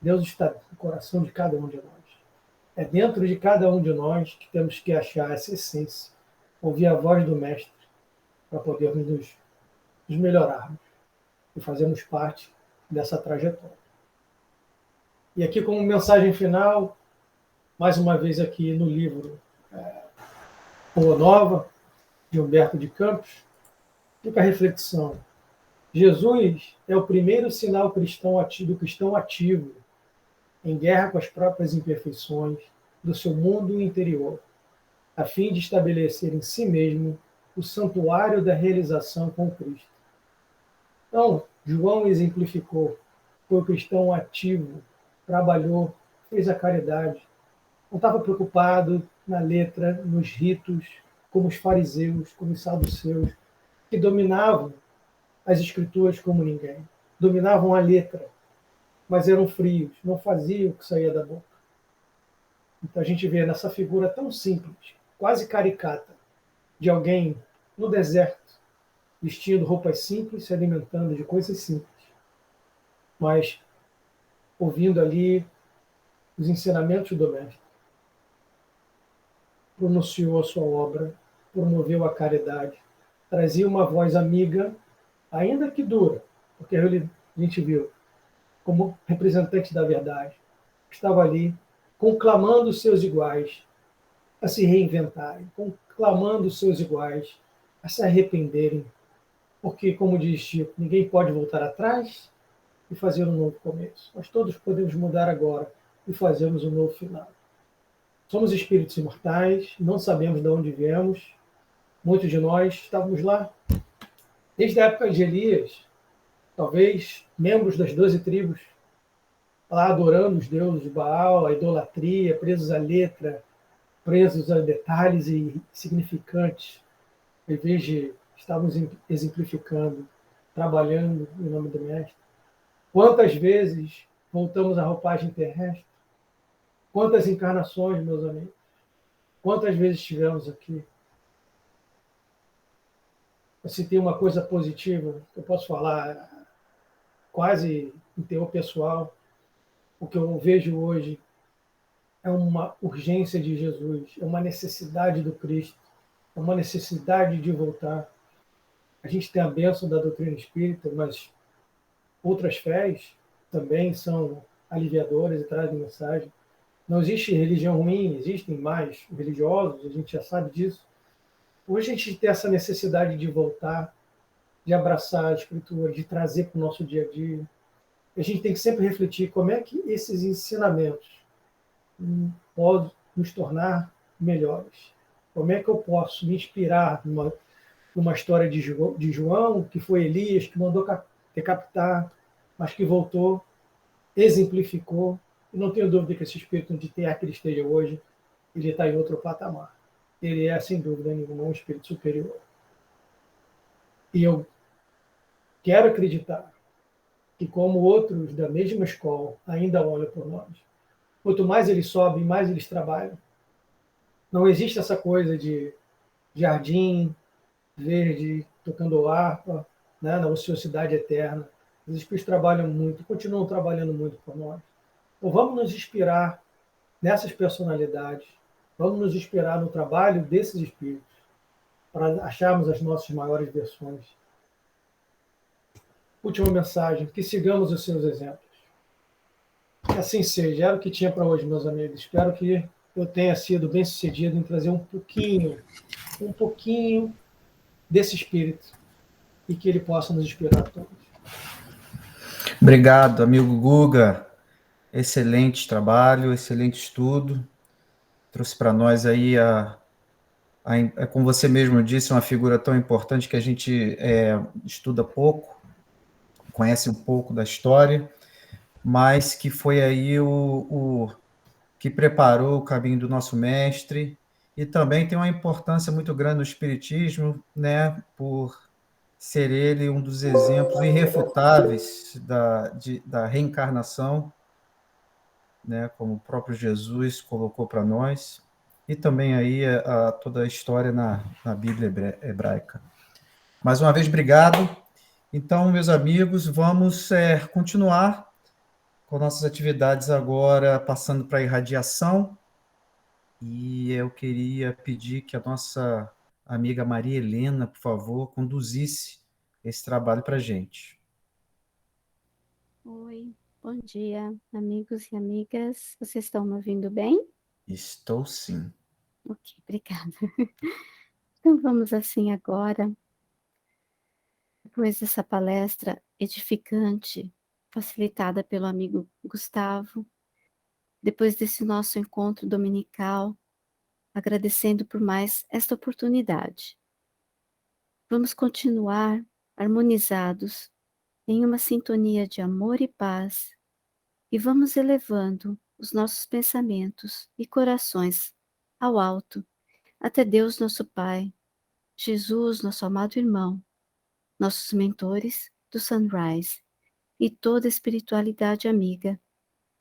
Deus está no coração de cada um de nós. É dentro de cada um de nós que temos que achar essa essência, ouvir a voz do Mestre, para podermos nos melhorarmos e fazermos parte dessa trajetória. E aqui, como mensagem final, mais uma vez aqui no livro Boa Nova, de Humberto de Campos, fica a reflexão. Jesus é o primeiro sinal do cristão ativo, em guerra com as próprias imperfeições do seu mundo interior, a fim de estabelecer em si mesmo o santuário da realização com Cristo. Então, João exemplificou, foi o cristão ativo, trabalhou, fez a caridade, não estava preocupado na letra, nos ritos, como os fariseus, como os saduceus, que dominavam as escrituras como ninguém, dominavam a letra, mas eram frios, não faziam o que saía da boca. Então a gente vê nessa figura tão simples, quase caricata, de alguém no deserto, vestindo roupas simples, se alimentando de coisas simples, mas ouvindo ali os ensinamentos do Mestre. Pronunciou a sua obra, promoveu a caridade, trazia uma voz amiga, ainda que dura, porque a gente viu, como representante da verdade, estava ali conclamando os seus iguais a se reinventarem, conclamando os seus iguais a se arrependerem, porque, como diz Chico, ninguém pode voltar atrás e fazer um novo começo. Nós todos podemos mudar agora e fazermos um novo final. Somos espíritos imortais, não sabemos de onde viemos. Muitos de nós estávamos lá desde a época de Elias, talvez membros das 12 tribos, lá adorando os deuses de Baal, a idolatria, presos à letra, presos a detalhes e significantes, em vez de estarmos exemplificando, trabalhando em nome do Mestre. Quantas vezes voltamos à roupagem terrestre? Quantas encarnações, meus amigos? Quantas vezes estivemos aqui? Se tem uma coisa positiva que eu posso falar, quase em teor pessoal, o que eu vejo hoje é uma urgência de Jesus, é uma necessidade do Cristo, é uma necessidade de voltar. A gente tem a bênção da doutrina espírita, mas outras fés também são aliviadoras e trazem mensagem. Não existe religião ruim, existem mais religiosos, a gente já sabe disso. Hoje a gente tem essa necessidade de voltar, de abraçar a Escritura, de trazer para o nosso dia a dia. A gente tem que sempre refletir como é que esses ensinamentos podem nos tornar melhores. Como é que eu posso me inspirar numa história de João, que foi Elias, que mandou decapitar, mas que voltou, exemplificou. E não tenho dúvida que esse espírito de terra que ele esteja hoje, ele está em outro patamar. Ele é, sem dúvida nenhuma, um espírito superior. E eu quero acreditar que, como outros da mesma escola ainda olham por nós, quanto mais eles sobem, mais eles trabalham. Não existe essa coisa de jardim verde, tocando harpa, né, na ociosidade eterna. Os espíritos trabalham muito, continuam trabalhando muito por nós. Então vamos nos inspirar nessas personalidades, vamos nos inspirar no trabalho desses espíritos, para acharmos as nossas maiores versões. Última mensagem, que sigamos os seus exemplos. assim seja. Era o que tinha para hoje, meus amigos. Espero que eu tenha sido bem sucedido em trazer um pouquinho desse espírito e que ele possa nos inspirar a todos. Obrigado, amigo Guga. Excelente trabalho, excelente estudo. Trouxe para nós aí como você mesmo disse, uma figura tão importante que a gente estuda pouco, conhece um pouco da história, mas que foi aí o que preparou o caminho do nosso mestre e também tem uma importância muito grande no Espiritismo, né, por ser ele um dos exemplos irrefutáveis da reencarnação, né, como o próprio Jesus colocou para nós, e também aí toda a história na Bíblia hebraica. Mais uma vez, obrigado. Então, meus amigos, vamos continuar com nossas atividades agora, passando para a irradiação, e eu queria pedir que a nossa amiga Maria Helena, por favor, conduzisse esse trabalho para a gente. Oi, bom dia, amigos e amigas. Vocês estão me ouvindo bem? Estou sim. Ok, obrigada. Então vamos assim agora, depois dessa palestra edificante, facilitada pelo amigo Gustavo, depois desse nosso encontro dominical, agradecendo por mais esta oportunidade. Vamos continuar harmonizados em uma sintonia de amor e paz e vamos elevando os nossos pensamentos e corações ao alto, até Deus nosso Pai, Jesus nosso amado irmão, nossos mentores do Sunrise e toda a espiritualidade amiga,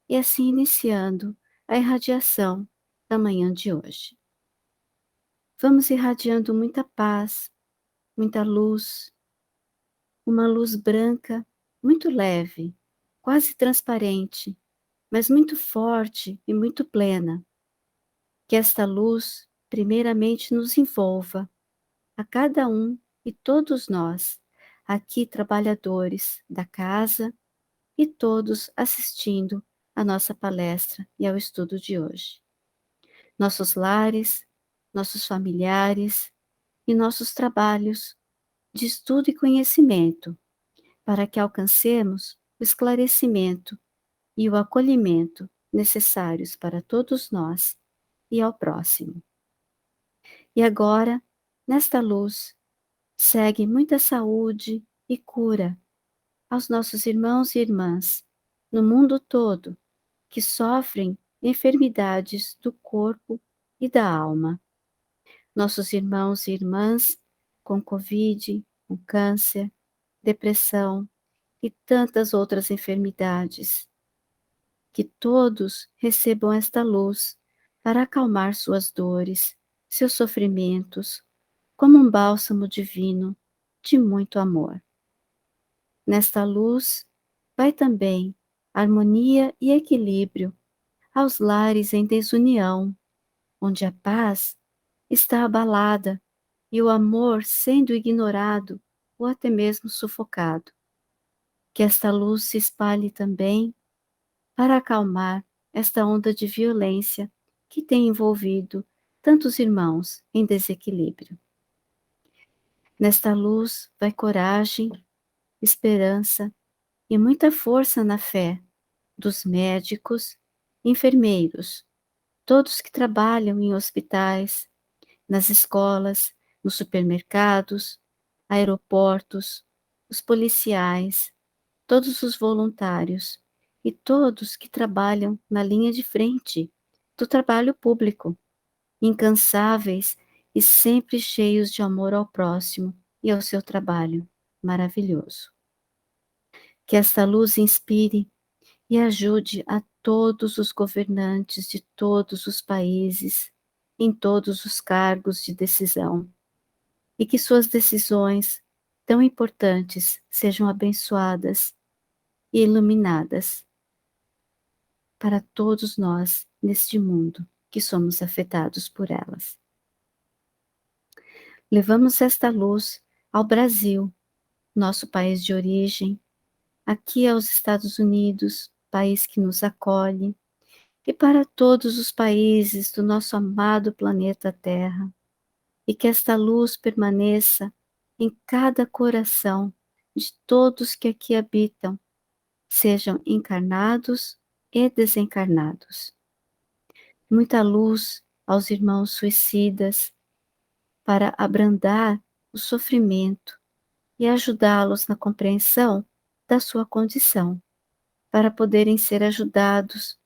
e assim iniciando a irradiação da manhã de hoje. Vamos irradiando muita paz, muita luz, uma luz branca, muito leve, quase transparente, mas muito forte e muito plena. Que esta luz, primeiramente, nos envolva, a cada um e todos nós, aqui trabalhadores da casa e todos assistindo à nossa palestra e ao estudo de hoje. Nossos lares, nossos familiares e nossos trabalhos de estudo e conhecimento, para que alcancemos o esclarecimento e o acolhimento necessários para todos nós e ao próximo. E agora, nesta luz, segue muita saúde e cura aos nossos irmãos e irmãs no mundo todo que sofrem enfermidades do corpo e da alma. Nossos irmãos e irmãs com Covid, com câncer, depressão e tantas outras enfermidades. Que todos recebam esta luz para acalmar suas dores, seus sofrimentos, como um bálsamo divino de muito amor. Nesta luz vai também harmonia e equilíbrio aos lares em desunião, onde a paz está abalada e o amor sendo ignorado ou até mesmo sufocado. Que esta luz se espalhe também para acalmar esta onda de violência que tem envolvido tantos irmãos em desequilíbrio. Nesta luz vai coragem, esperança e muita força na fé dos médicos, enfermeiros, todos que trabalham em hospitais, nas escolas, nos supermercados, aeroportos, os policiais, todos os voluntários e todos que trabalham na linha de frente do trabalho público, incansáveis e sempre cheios de amor ao próximo e ao seu trabalho maravilhoso. Que esta luz inspire e ajude a todos os governantes de todos os países, em todos os cargos de decisão, e que suas decisões tão importantes sejam abençoadas e iluminadas para todos nós neste mundo que somos afetados por elas. Levamos esta luz ao Brasil, nosso país de origem, aqui aos Estados Unidos, país que nos acolhe, e para todos os países do nosso amado planeta Terra, e que esta luz permaneça em cada coração de todos que aqui habitam, sejam encarnados e desencarnados. Muita luz aos irmãos suicidas para abrandar o sofrimento e ajudá-los na compreensão da sua condição, para poderem ser ajudados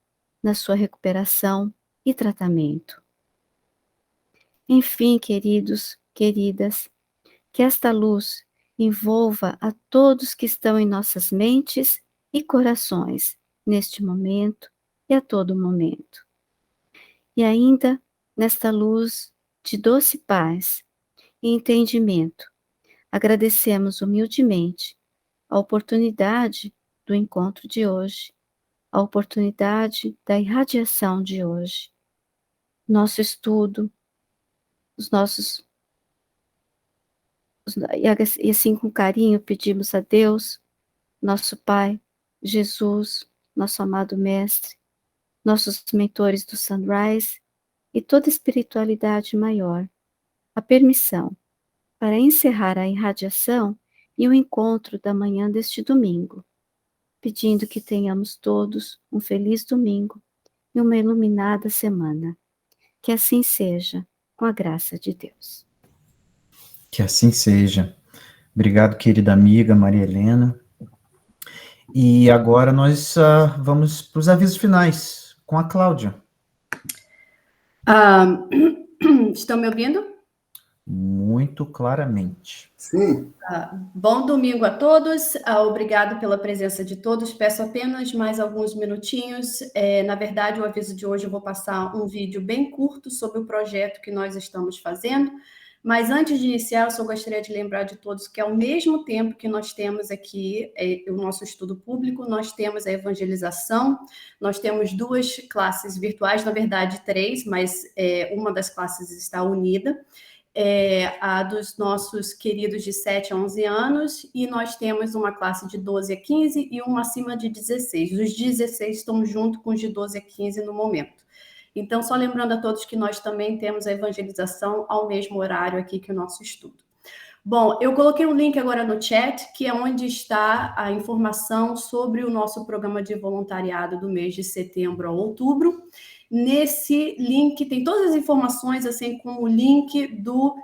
na sua recuperação e tratamento. Enfim, queridos, queridas, que esta luz envolva a todos que estão em nossas mentes e corações, neste momento e a todo momento. E ainda, nesta luz de doce paz e entendimento, agradecemos humildemente a oportunidade do encontro de hoje, a oportunidade da irradiação de hoje, nosso estudo, e assim com carinho pedimos a Deus, nosso Pai, Jesus, nosso amado Mestre, nossos mentores do Sunrise e toda espiritualidade maior, a permissão para encerrar a irradiação e o encontro da manhã deste domingo, pedindo que tenhamos todos um feliz domingo e uma iluminada semana. Que assim seja, com a graça de Deus. Que assim seja. Obrigado, querida amiga Maria Helena. E agora nós vamos para os avisos finais com a Cláudia. Estão me ouvindo? Muito claramente. Sim. Bom domingo a todos. Obrigado pela presença de todos. Peço apenas mais alguns minutinhos. Na verdade, o aviso de hoje eu vou passar um vídeo bem curto sobre o projeto que nós estamos fazendo. Mas antes de iniciar, eu só gostaria de lembrar de todos que ao mesmo tempo que nós temos aqui o nosso estudo público, nós temos a evangelização, nós temos 2 classes virtuais, na verdade 3, mas uma das classes está unida, a dos nossos queridos de 7 a 11 anos, e nós temos uma classe de 12 a 15 e uma acima de 16. Os 16 estão junto com os de 12 a 15 no momento. Então, só lembrando a todos que nós também temos a evangelização ao mesmo horário aqui que o nosso estudo. Bom, eu coloquei um link agora no chat, que é onde está a informação sobre o nosso programa de voluntariado do mês de setembro a outubro. Nesse link tem todas as informações, assim como o link do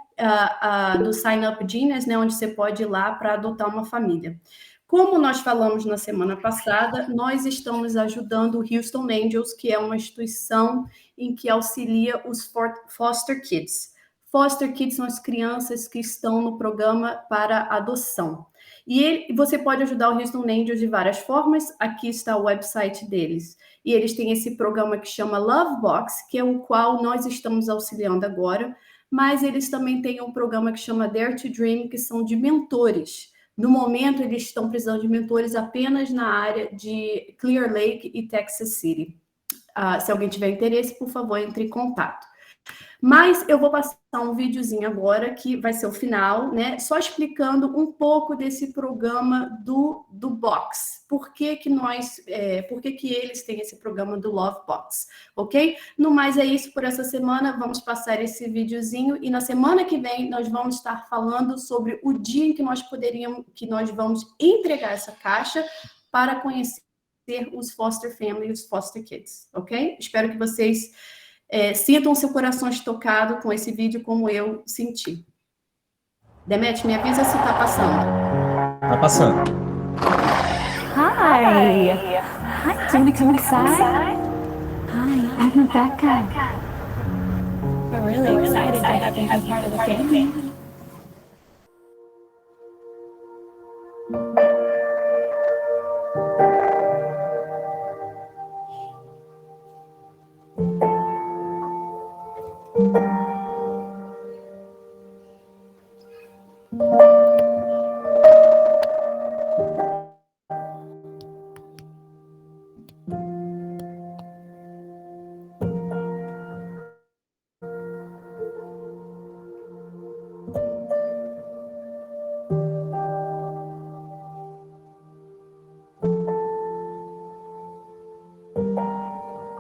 Sign Up Genius, né, onde você pode ir lá para adotar uma família. Como nós falamos na semana passada, nós estamos ajudando o Houston Angels, que é uma instituição em que auxilia os foster kids. Foster kids são as crianças que estão no programa para adoção. E você pode ajudar o Houston Angels de várias formas. Aqui está o website deles. E eles têm esse programa que chama Love Box, que é o qual nós estamos auxiliando agora. Mas eles também têm um programa que chama Dare to Dream, que são de mentores. No momento, eles estão precisando de mentores apenas na área de Clear Lake e Texas City. Se alguém tiver interesse, por favor, entre em contato. Mas eu vou passar um videozinho agora, que vai ser o final, né? Só explicando um pouco desse programa do Box. Por que eles têm esse programa do Love Box, ok? No mais é isso por essa semana. Vamos passar esse videozinho e na semana que vem nós vamos estar falando sobre o dia em que nós vamos entregar essa caixa para conhecer os foster family e os foster kids, ok? Espero que vocês sintam seu coração tocado com esse vídeo como eu senti. Demet, me avisa se está passando. Tá passando. Hi. Hi, do you want to come inside? Hi, I'm Rebecca. We're really excited to have you be part of the family.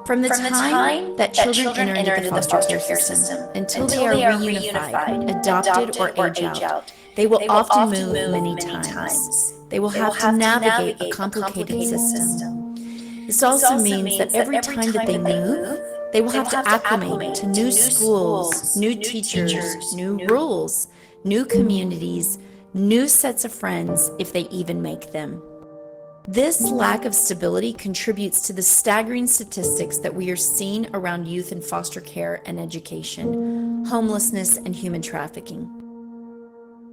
From the time that children enter into the foster care system until they are reunified, adopted, or age out, they will often move many times. They will have to navigate a complicated system. This also means that every time that they move, they will have to acclimate to new schools, new teachers, new rules, new communities, new sets of friends, if they even make them. This lack of stability contributes to the staggering statistics that we are seeing around youth in foster care and education, homelessness, and human trafficking.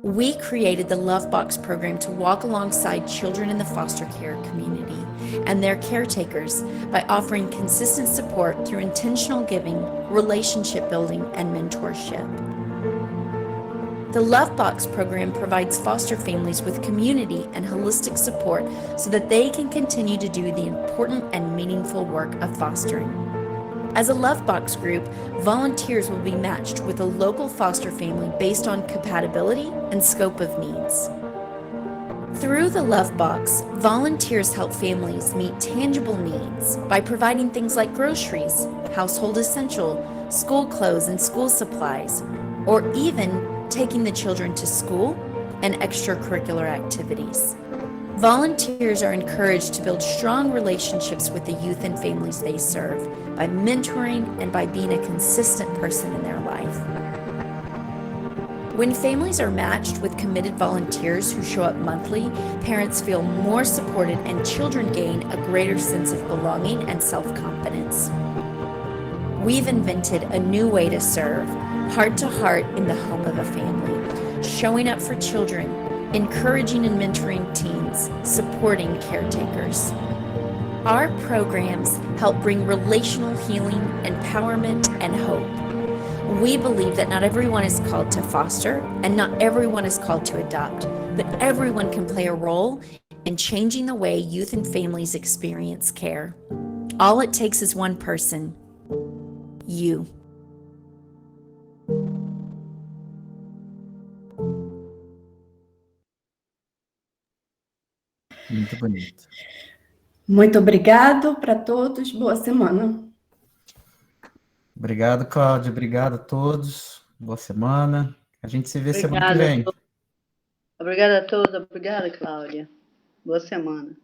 We created the Love Box program to walk alongside children in the foster care community and their caretakers by offering consistent support through intentional giving, relationship building, and mentorship. The Love Box program provides foster families with community and holistic support so that they can continue to do the important and meaningful work of fostering. As a Love Box group, volunteers will be matched with a local foster family based on compatibility and scope of needs. Through the Love Box, volunteers help families meet tangible needs by providing things like groceries, household essential, school clothes and school supplies, or even taking the children to school and extracurricular activities. Volunteers are encouraged to build strong relationships with the youth and families they serve by mentoring and by being a consistent person in their life. When families are matched with committed volunteers who show up monthly, parents feel more supported and children gain a greater sense of belonging and self-confidence. We've invented a new way to serve, heart to heart in the home of a family, showing up for children, encouraging and mentoring teens, supporting caretakers. Our programs help bring relational healing, empowerment, and hope. We believe that not everyone is called to foster, and not everyone is called to adopt, but everyone can play a role in changing the way youth and families experience care. All it takes is one person, you. Muito bonito. Muito obrigado para todos. Boa semana. Obrigado, Cláudia. Obrigado a todos. Boa semana. A gente se vê semana que Obrigada a vem. todos. Obrigada a todos. Obrigada, Cláudia. Boa semana.